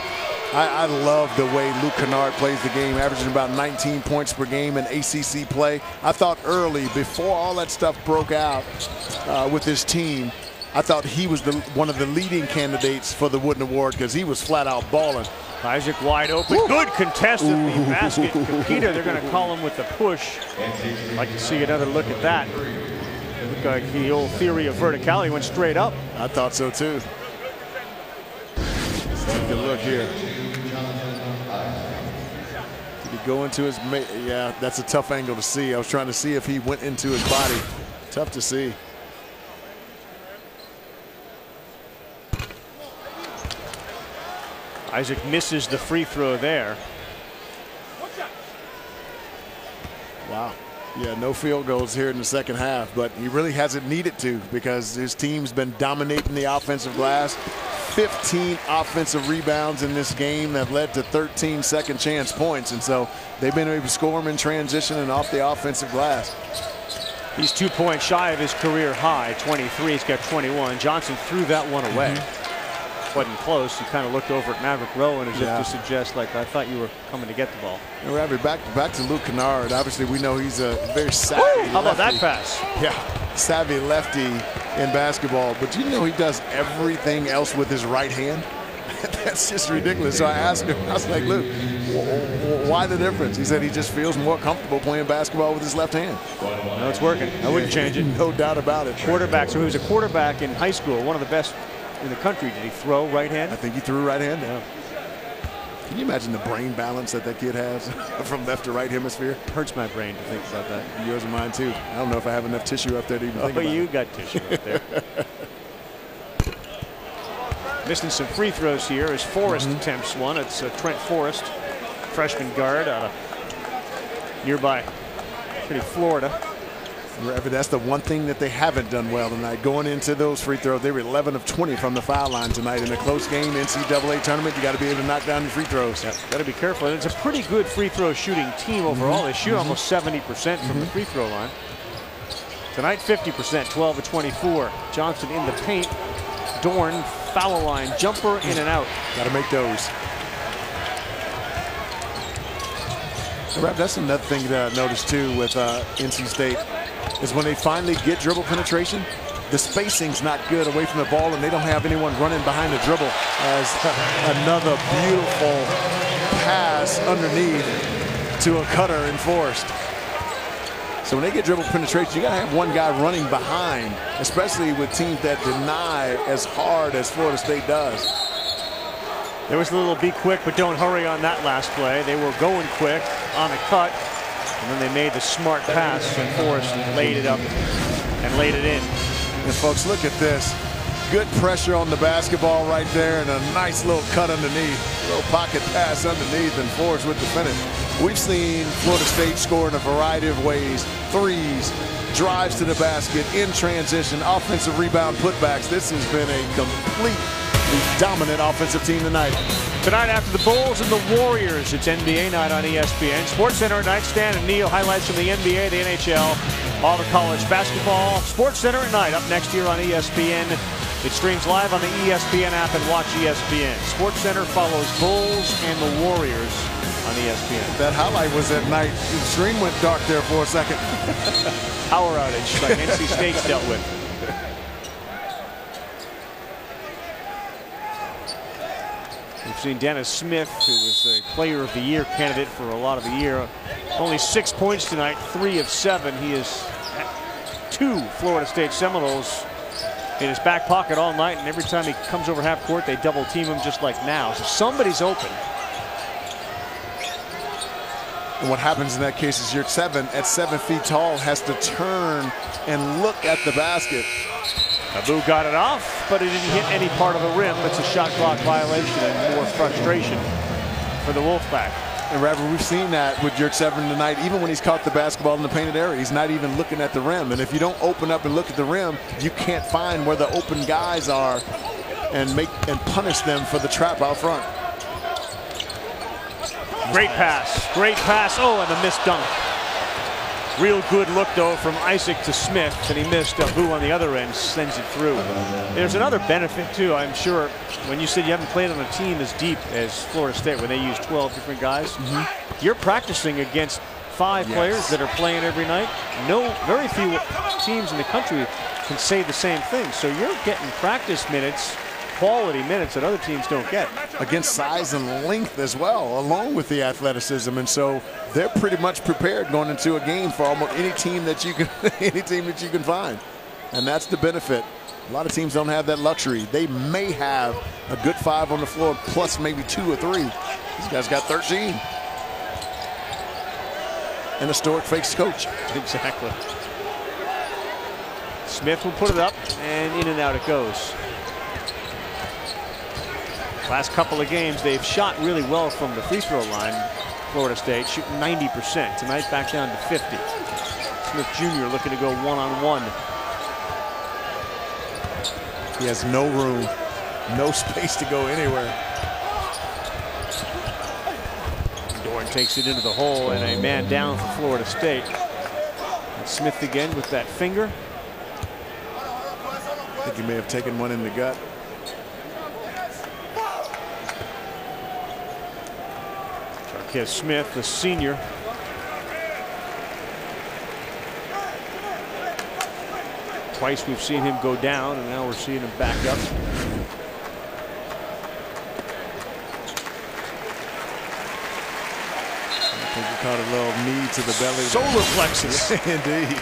I love the way Luke Kennard plays the game, averaging about 19 points per game in ACC play. I thought early, before all that stuff broke out with his team, I thought he was one of the leading candidates for the Wooden Award because he was flat out balling. Isaac wide open. Ooh. Good contest at the basket. Peter, they're going to call him with the push. I'd like to see another look at that. Looked like the old theory of verticality went straight up. I thought so too. Let's take a look here. Did he go into his mate? Yeah, that's a tough angle to see. I was trying to see if he went into his body. Tough to see. Isaac misses the free throw there. Wow. Yeah, no field goals here in the second half, but he really hasn't needed to because his team's been dominating the offensive glass. 15 offensive rebounds in this game that led to 13 second chance points, and so they've been able to score him in transition and off the offensive glass. He's 2 points shy of his career high, 23. He's got 21. Johnson threw that one away. Wasn't close. He kind of looked over at Maverick Rowan as if to suggest, like, I thought you were coming to get the ball. And back to Luke Kennard. Obviously, we know he's a very savvy lefty. How about that pass? Yeah, savvy lefty in basketball. But you know he does everything else with his right hand. That's just ridiculous. So I asked him, I was like, Luke, why the difference? He said he just feels more comfortable playing basketball with his left hand. No, it's working. I wouldn't change it. No doubt about it. Quarterback. So he was a quarterback in high school, one of the best in the country. Did he throw right hand? I think he threw right hand. Yeah. Can you imagine the brain balance that kid has from left to right hemisphere? Hurts my brain to think about that. Yours and mine too. I don't know if I have enough tissue up there to even think about it. You got tissue up there. Missing some free throws here as Forrest attempts one. It's Trent Forrest, freshman guard out of nearby Florida. That's the one thing that they haven't done well tonight. Going into those free throws, they were 11 of 20 from the foul line tonight. In a close game, NCAA tournament, you got to be able to knock down your free throws. Yep. Got to be careful. And it's a pretty good free throw shooting team overall. They shoot almost 70% from the free throw line. Tonight, 50%, 12 of 24. Johnson in the paint. Dorn, foul line, jumper in and out. Got to make those. That's another thing that I noticed too with NC State. is when they finally get dribble penetration, the spacing's not good away from the ball, and they don't have anyone running behind the dribble. As another beautiful pass underneath to a cutter enforced. So when they get dribble penetration, you got to have one guy running behind, especially with teams that deny as hard as Florida State does. There was a little be quick, but don't hurry on that last play. They were going quick on the cut, and then they made the smart pass, and Forrest laid it up and laid it in. And folks, look at this. Good pressure on the basketball right there, and a nice little cut underneath. A little pocket pass underneath, and Forrest with the finish. We've seen Florida State score in a variety of ways. Threes, drives to the basket, in transition, offensive rebound putbacks. This has been a completely dominant offensive team tonight. Tonight after the Bulls and the Warriors, it's NBA night on ESPN. SportsCenter at night, Stan and Neil, highlights from the NBA, the NHL, all the college basketball. SportsCenter at night, up next year on ESPN. It streams live on the ESPN app and watch ESPN. SportsCenter follows Bulls and the Warriors on ESPN. That highlight was at night. The screen went dark there for a second. Power outage like NC State's dealt with. We've seen Dennis Smith, who was a Player of the Year candidate for a lot of the year. Only 6 points tonight, 3 of 7. He has 2 Florida State Seminoles in his back pocket all night, and every time he comes over half court, they double team him just like now. So somebody's open. And what happens in that case is Yurt 7 at 7 feet tall has to turn and look at the basket. Abu got it off, but it didn't hit any part of the rim. It's a shot clock violation and more frustration for the Wolfpack. And Radford, we've seen that with Yurt 7 tonight. Even when he's caught the basketball in the painted area, he's not even looking at the rim. And if you don't open up and look at the rim, you can't find where the open guys are and punish them for the trap out front. Great pass, great pass. Oh, and the missed dunk. Real good look, though, from Isaac to Smith, and he missed. Abu on the other end sends it through. There's another benefit, too, I'm sure. When you said you haven't played on a team as deep as Florida State, where they use 12 different guys, you're practicing against 5 players that are playing every night. Very few teams in the country can say the same thing. So you're getting practice minutes, quality minutes that other teams don't get. Against size and length as well, along with the athleticism, and so they're pretty much prepared going into a game for almost any team that you can find, and that's the benefit. A lot of teams don't have that luxury. They may have a good 5 on the floor plus maybe 2 or 3. These guys got 13. An historic fakes coach. Exactly. Smith will put it up, and in and out it goes. Last couple of games, they've shot really well from the free throw line. Florida State shooting 90%. Tonight, back down to 50. Smith Jr. looking to go one-on-one. He has no room, no space to go anywhere. Doran takes it into the hole, and a man down for Florida State. And Smith again with that finger. I think he may have taken one in the gut. Jarquez Smith, the senior. Twice we've seen him go down, and now we're seeing him back up. I think he caught a little knee to the belly. Solar plexus. Indeed.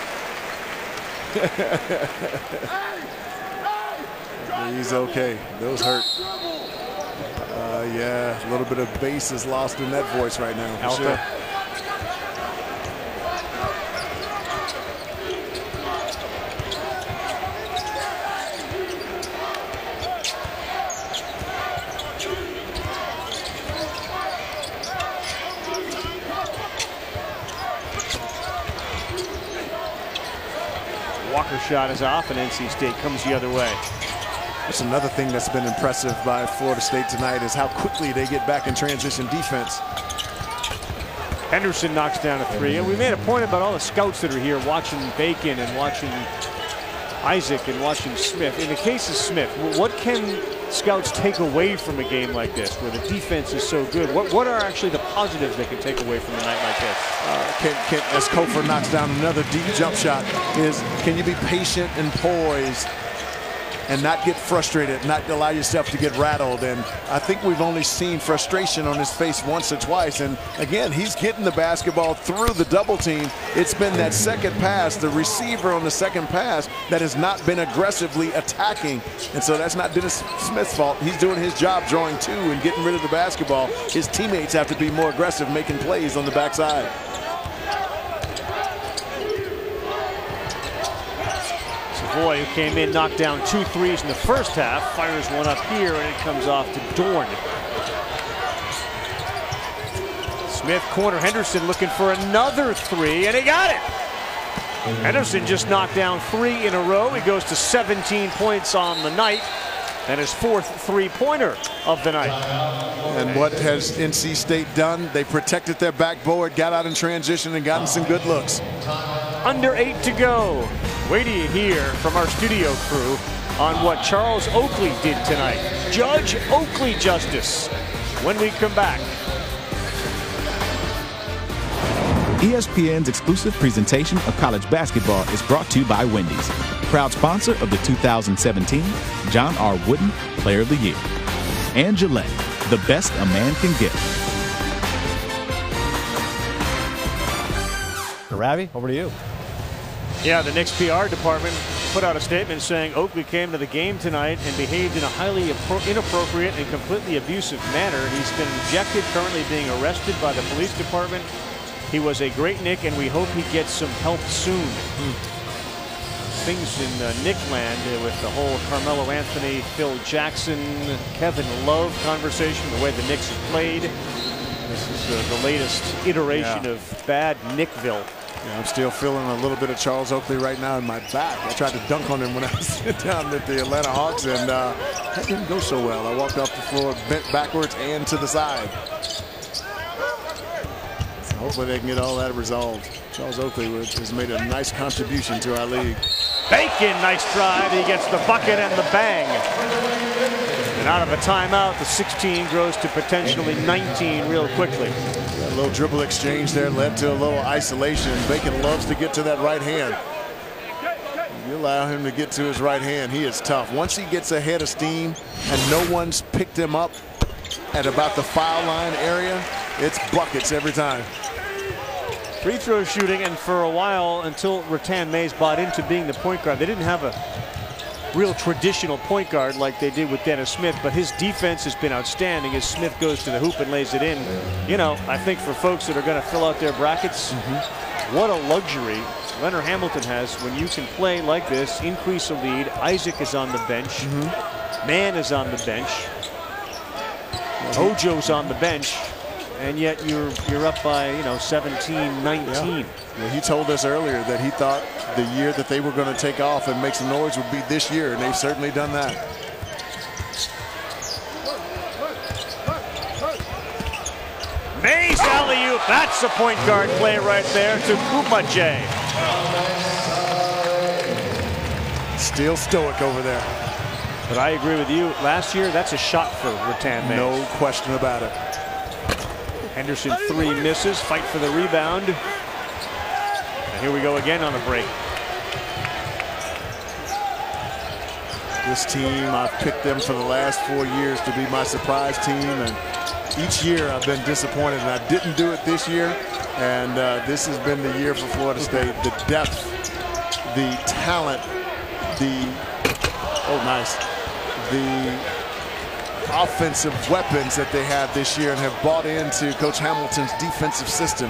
He's okay. Those hurt. Yeah, a little bit of bass is lost in that voice right now. For sure. Walker's shot is off, and NC State comes the other way. That's another thing that's been impressive by Florida State tonight is how quickly they get back in transition defense. Henderson knocks down a 3, and we made a point about all the scouts that are here watching Bacon and watching Isaac and watching Smith. In the case of Smith, what can scouts take away from a game like this, where the defense is so good? What are actually the positives they can take away from a night like this? As Kofor knocks down another deep jump shot, can you be patient and poised and not get frustrated, not allow yourself to get rattled? And I think we've only seen frustration on his face once or twice. And again, he's getting the basketball through the double team. It's been that second pass, the receiver on the second pass, that has not been aggressively attacking. And so that's not Dennis Smith's fault. He's doing his job, drawing two and getting rid of the basketball. His teammates have to be more aggressive, making plays on the backside. Savoy, who came in, knocked down 2 threes in the first half, fires one up here, and it comes off to Dorn. Smith, corner, Henderson looking for another 3, and he got it! Henderson just knocked down 3 in a row. He goes to 17 points on the night, and his 4th three-pointer of the night. And what has NC State done? They protected their backboard, got out in transition, and gotten some good looks. Under 8 to go. Wait till you hear from our studio crew on what Charles Oakley did tonight. Judge Oakley justice when we come back. ESPN's exclusive presentation of college basketball is brought to you by Wendy's, proud sponsor of the 2017 John R. Wooden Player of the Year, and Gillette, the best a man can get. Ravi, over to you. Yeah, the Knicks PR department put out a statement saying Oakley came to the game tonight and behaved in a highly inappropriate and completely abusive manner. He's been ejected, currently being arrested by the police department. He was a great Knick, and we hope he gets some help soon. Things in Knick land with the whole Carmelo Anthony, Phil Jackson, Kevin Love conversation, the way the Knicks have played. This is the latest iteration of bad Knickville. Yeah, I'm still feeling a little bit of Charles Oakley right now in my back. I tried to dunk on him when I was down at the Atlanta Hawks, and that didn't go so well. I walked off the floor, bent backwards and to the side. So hopefully they can get all that resolved. Charles Oakley has made a nice contribution to our league. Bacon, nice drive. He gets the bucket and the bang. And out of a timeout, the 16 grows to potentially 19 real quickly. A little dribble exchange there led to a little isolation. Bacon loves to get to that right hand. You allow him to get to his right hand, he is tough. Once he gets ahead of steam and no one's picked him up at about the foul line area, it's buckets every time. Free throw shooting, and for a while, until Rattan Mays bought into being the point guard, they didn't have a real traditional point guard like they did with Dennis Smith, but his defense has been outstanding as Smith goes to the hoop and lays it in. You know, I think for folks that are going to fill out their brackets, what a luxury Leonard Hamilton has when you can play like this, increase a lead. Isaac is on the bench. Mann is on the bench. Ojo's on the bench. And yet you're up by, 17-19. Yeah, he told us earlier that he thought the year that they were going to take off and make some noise would be this year, and they've certainly done that. Mays alley-oop. That's a point guard play right there to Kumaje. Still stoic over there. But I agree with you. Last year, that's a shot for Rattan Mays. No question about it. Henderson 3 misses, fight for the rebound. And here we go again on a break. This team, I've picked them for the last 4 years to be my surprise team, and each year I've been disappointed, and I didn't do it this year, and this has been the year for Florida State. The depth, the talent, the offensive weapons that they have this year and have bought into Coach Hamilton's defensive system.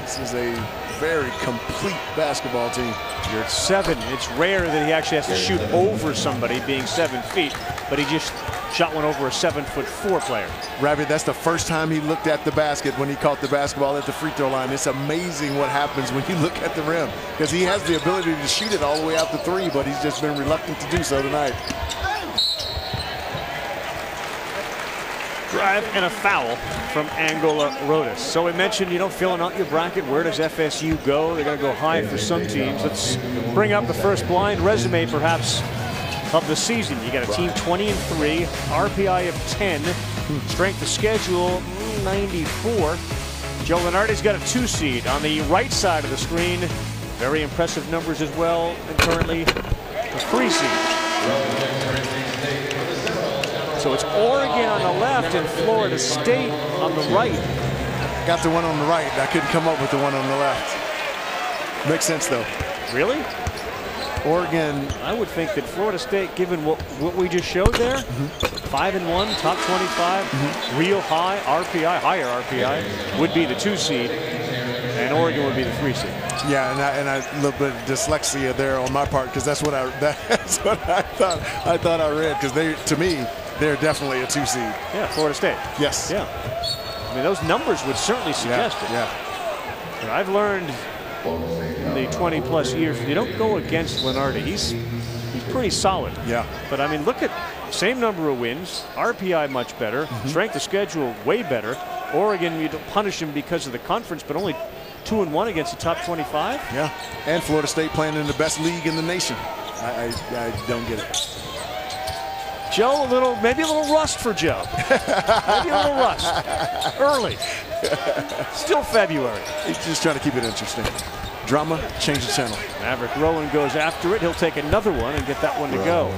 This is a very complete basketball team. You're at 7. It's rare that he actually has to shoot over somebody being 7 feet, but he just shot one over a 7'4" player. Ravi, that's the first time he looked at the basket when he caught the basketball at the free throw line. It's amazing what happens when you look at the rim, because he has the ability to shoot it all the way out to 3, but he's just been reluctant to do so tonight. Drive and a foul from Angola Rodas. So we mentioned, filling out your bracket. Where does FSU go? They're going to go high for some teams. Let's bring up the first blind resume, perhaps, of the season. You got a team 20-3, RPI of 10, strength of schedule 94. Joe Lunardi's got a 2 seed on the right side of the screen. Very impressive numbers as well, and currently a 3 seed. So it's Oregon on the left and Florida State on the right. Got the one on the right. I couldn't come up with the one on the left. Makes sense, though. Really? Oregon. I would think that Florida State, given what we just showed there, 5-1, top 25, real high RPI, higher RPI, would be the 2 seed, and Oregon would be the 3 seed. Yeah, and a little bit of dyslexia there on my part, because that's what I thought I read. Because to me, they're definitely a 2 seed. Yeah, Florida State. Yes. Yeah. I mean, those numbers would certainly suggest it. Yeah. And I've learned in the 20-plus years, you don't go against Lunardi. He's pretty solid. Yeah. But I mean, look at same number of wins, RPI much better, strength of schedule way better. Oregon, you don't punish him because of the conference, but only 2-1 against the top 25. Yeah. And Florida State playing in the best league in the nation. I don't get it. Joe, maybe a little rust for Joe. Maybe a little rust. Early. Still February. He's just trying to keep it interesting. Drama, change the channel. Maverick Rowan goes after it. He'll take another one and get that one to go.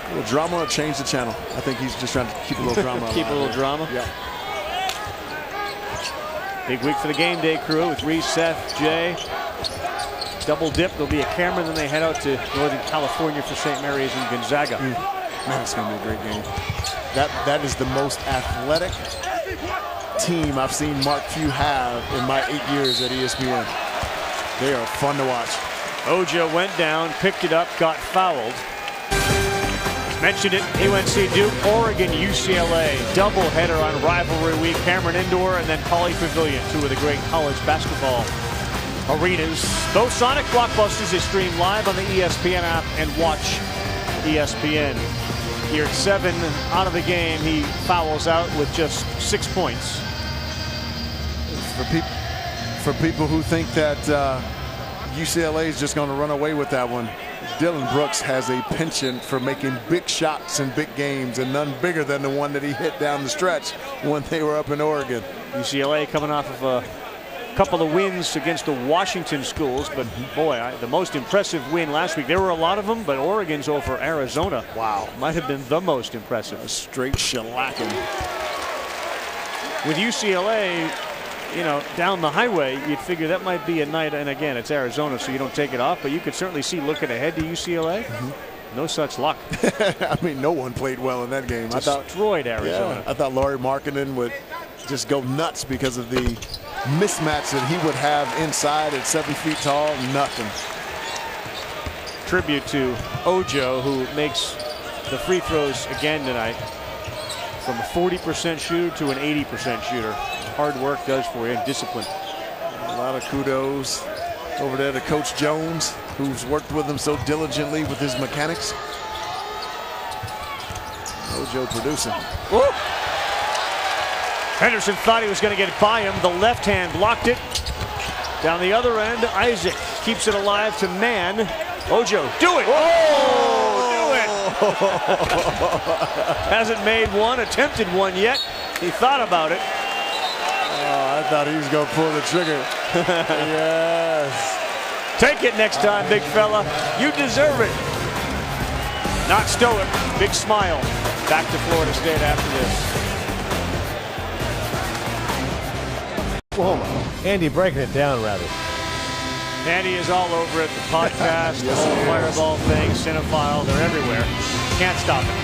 A little drama, change the channel. I think he's just trying to keep a little drama. Keep a little drama. Yeah. Big week for the game day crew with Reese, Seth, Jay. Double dip. There'll be a camera, then they head out to Northern California for St. Mary's and Gonzaga. Man, it's going to be a great game. That is the most athletic team I've seen Mark Few have in my 8 years at ESPN. They are fun to watch. Ojo went down, picked it up, got fouled. Mentioned it, UNC Duke, Oregon, UCLA. Doubleheader on rivalry week. Cameron Indoor and then Pauley Pavilion, 2 of the great college basketball arenas. Those Sonic blockbusters is streamed live on the ESPN app and watch ESPN. Here at 7 out of the game, he fouls out with just 6 points. For people who think that UCLA is just going to run away with that one, Dylan Brooks has a penchant for making big shots in big games, and none bigger than the one that he hit down the stretch when they were up in Oregon. UCLA coming off of a couple of wins against the Washington schools, but boy, the most impressive win last week. There were a lot of them, but Oregon's over Arizona. Wow. Might have been the most impressive. A straight shellacking. With UCLA, you know, down the highway, you'd figure that might be a night, and again, it's Arizona, so you don't take it off, but you could certainly see looking ahead to UCLA. No such luck. I mean, no one played well in that game. Destroyed Arizona. Yeah, I thought Lauri Markkanen would just go nuts because of the mismatch that he would have inside at 7 feet tall. Nothing. Tribute to Ojo, who makes the free throws again tonight. From a 40% shooter to an 80% shooter. Hard work does for you, and discipline. A lot of kudos over there to Coach Jones, who's worked with him so diligently with his mechanics. Ojo producing. Woo! Henderson thought he was going to get it by him. The left hand blocked it. Down the other end, Isaac keeps it alive to Mann. Ojo, do it! Oh, do it! Hasn't made one, attempted one yet. He thought about it. Oh, I thought he was going to pull the trigger. Yes. Take it next time, big fella. You deserve it. Not Stoic. Big smile. Back to Florida State after this. Oklahoma. Andy breaking it down, rather. Andy is all over it. The podcast, the whole Fireball thing, Cinephile, they're everywhere. Can't stop it.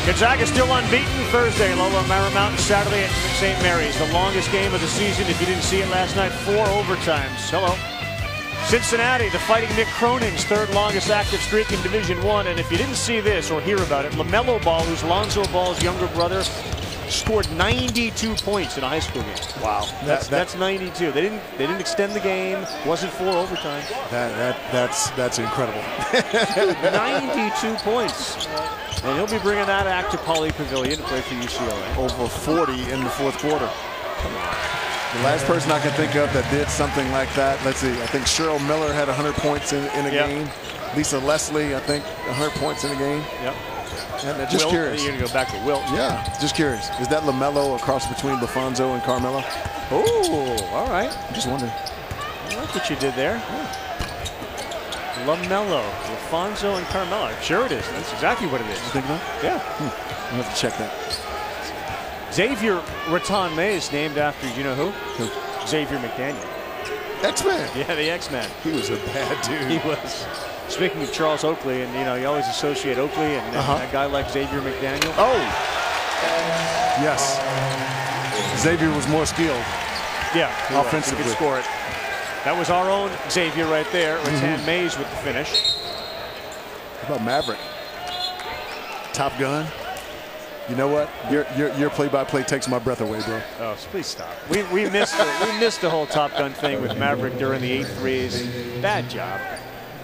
Gonzaga still unbeaten. Thursday, Lola Mara Mountain. Saturday at St. Mary's. The longest game of the season. If you didn't see it last night, 4 overtimes. Hello. Cincinnati, the Fighting Mick Cronin's third longest active streak in Division I. And if you didn't see this or hear about it, LaMelo Ball, who's Lonzo Ball's younger brother, scored 92 points in a high school game. Wow. That's 92. They didn't extend the game. Wasn't 4 overtime. That's incredible. 92 points. And he'll be bringing that act to Pauley Pavilion to play for UCLA. Over 40 in the fourth quarter. The last person I can think of that did something like that, let's see, I think Cheryl Miller had 100 points in a game. Lisa Leslie, I think, 100 points in the game. Yep. And just Wilt, curious. you're going to go back to Wilt. Yeah, just curious. Is that LaMelo a cross between LaFonso and Carmelo? Oh, all right. I'm just wondering. I like what you did there. LaMelo, LaFonso, and Carmelo. Sure it is. That's exactly what it is. You think about? Yeah. I'll have to check that. Xavier Raton-Mays named after, you know who? Who? Xavier McDaniel. X-Man. Yeah, the X-Man. He was a bad dude. He was. Speaking of Charles Oakley, and you always associate Oakley and a guy like Xavier McDaniel. Oh. Yes. Xavier was more skilled. Yeah, offensively. He could score it. That was our own Xavier right there. Raton-Mays with the finish. How about Maverick? Top Gun. You know what? Your play-by-play takes my breath away, bro. Oh, please stop. We missed the whole Top Gun thing with Maverick during the 8 threes. Bad job.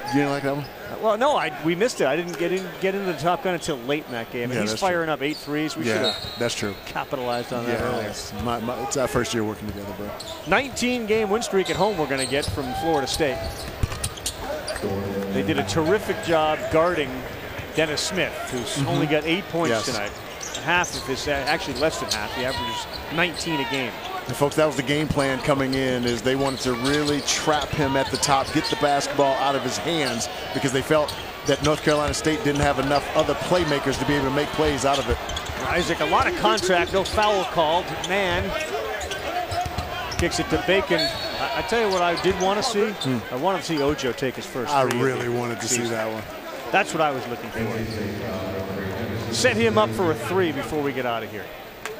You didn't like that one? Well, no, we missed it. I didn't get into the Top Gun until late in that game. And he's firing up 8 threes. We should have that's true. capitalized on that earlier. It's our first year working together, bro. 19-game win streak at home we're going to get from Florida State. They did a terrific job guarding Dennis Smith, who's only got 8 points tonight. Half of his, actually less than half. He averages 19 a game. And folks, that was the game plan coming in, is they wanted to really trap him at the top, get the basketball out of his hands, because they felt that North Carolina State didn't have enough other playmakers to be able to make plays out of it. Isaac, a lot of contact, no foul called. Man kicks it to Bacon. I tell you what I did want to see. I wanted to see Ojo take his first I three. really wanted to see that one. That's what I was looking for. Set him up for a 3 before we get out of here.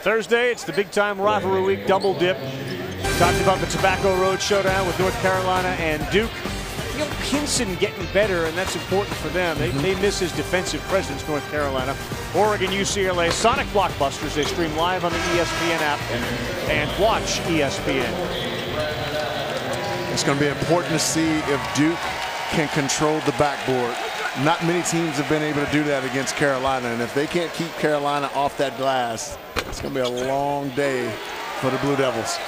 Thursday, it's the big-time rivalry week double dip. Talked about the Tobacco Road showdown with North Carolina and Duke. You know, Pinson getting better, and that's important for them. They miss his defensive presence, North Carolina. Oregon, UCLA, Sonic Blockbusters. They stream live on the ESPN app and watch ESPN. It's going to be important to see if Duke can control the backboard. Not many teams have been able to do that against Carolina, and if they can't keep Carolina off that glass, it's going to be a long day for the Blue Devils.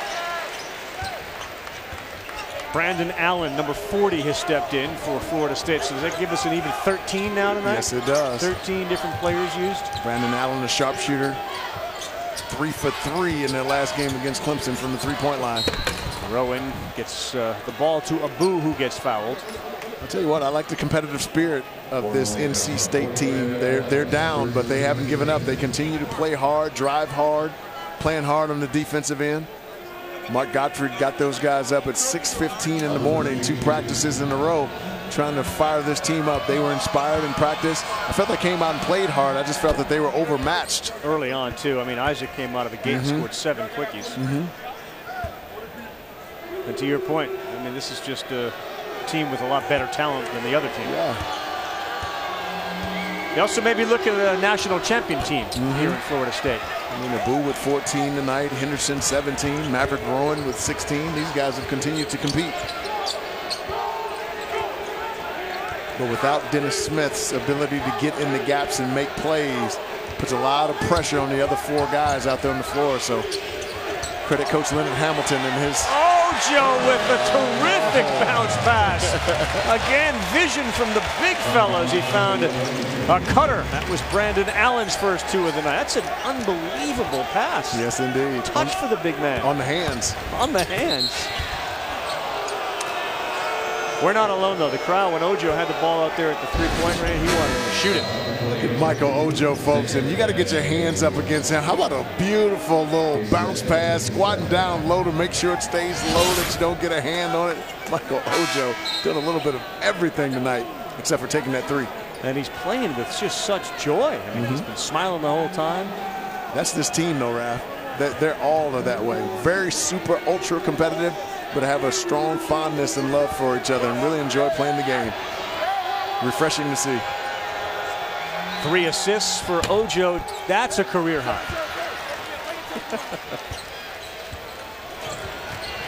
Brandon Allen, number 40, has stepped in for Florida State. So does that give us an even 13 now tonight? Yes, it does. 13 different players used. Brandon Allen, a sharpshooter, 3 for 3 in their last game against Clemson from the three-point line. Rowan gets the ball to Abu, who gets fouled. I'll tell you what, I like the competitive spirit of this NC State team. They're down, but they haven't given up. They continue to play hard, drive hard, playing hard on the defensive end. Mark Gottfried got those guys up at 6:15 in the morning, 2 practices in a row, trying to fire this team up. They were inspired in practice. I felt they came out and played hard. I just felt that they were overmatched. Early on, too. I mean, Isaac came out of the gate and scored 7 quickies. And to your point, I mean, this is just a team with a lot better talent than the other team. Yeah. They also may be looking at a national champion team here in Florida State. I mean, Abu with 14 tonight, Henderson 17, Maverick Rowan with 16. These guys have continued to compete. But without Dennis Smith's ability to get in the gaps and make plays, puts a lot of pressure on the other 4 guys out there on the floor. So credit Coach Leonard Hamilton and his... Ojo with a terrific bounce pass. Again, vision from the big fellas. He found a cutter. That was Brandon Allen's first 2 of the night. That's an unbelievable pass. Yes, indeed. Touch for the big man. On the hands. On the hands. We're not alone, though. The crowd, when Ojo had the ball out there at the three-point range, he wanted to shoot it. Look at Michael Ojo, folks, and you got to get your hands up against him. How about a beautiful little bounce pass, squatting down low to make sure it stays low, that you don't get a hand on it. Michael Ojo doing a little bit of everything tonight, except for taking that 3. And he's playing with just such joy. I mean, he's been smiling the whole time. That's this team, though, Raph. They're all that way. Very super, ultra competitive, but have a strong fondness and love for each other and really enjoy playing the game. Refreshing to see. 3 assists for Ojo. That's a career high.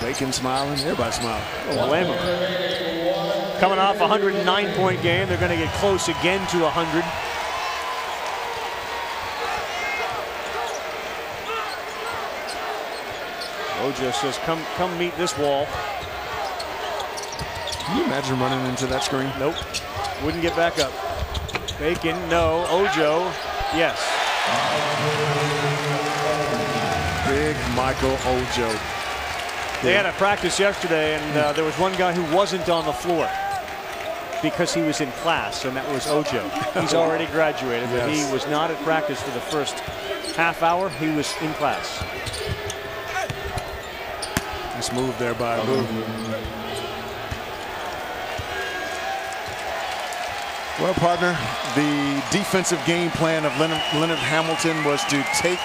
Bacon smiling. Everybody smiling. Oh, blame him. Coming off a 109-point game. They're going to get close again to 100. Ojo says, come meet this wall. Can you imagine running into that screen? Nope. Wouldn't get back up. Bacon, no. Ojo, yes. Big Michael Ojo. They had a practice yesterday, and there was one guy who wasn't on the floor because he was in class, and that was Ojo. He's already graduated, but he was not at practice for the first half hour. He was in class. Nice move there by Abu. Well, partner, the defensive game plan of Leonard Hamilton was to take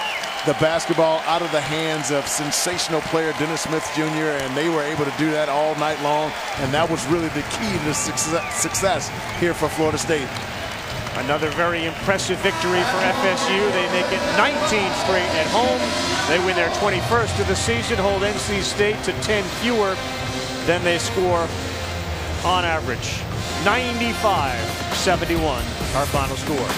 the basketball out of the hands of sensational player Dennis Smith Jr., and they were able to do that all night long, and that was really the key to success here for Florida State. Another very impressive victory for FSU. They make it 19 straight at home. They win their 21st of the season, hold NC State to 10 fewer than they score on average. 95-71, our final score.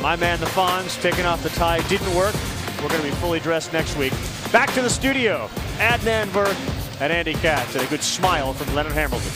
My man, the Fonz, taking off the tie, didn't work. We're going to be fully dressed next week. Back to the studio. Adnan Virk and Andy Katz, and a good smile from Leonard Hamilton.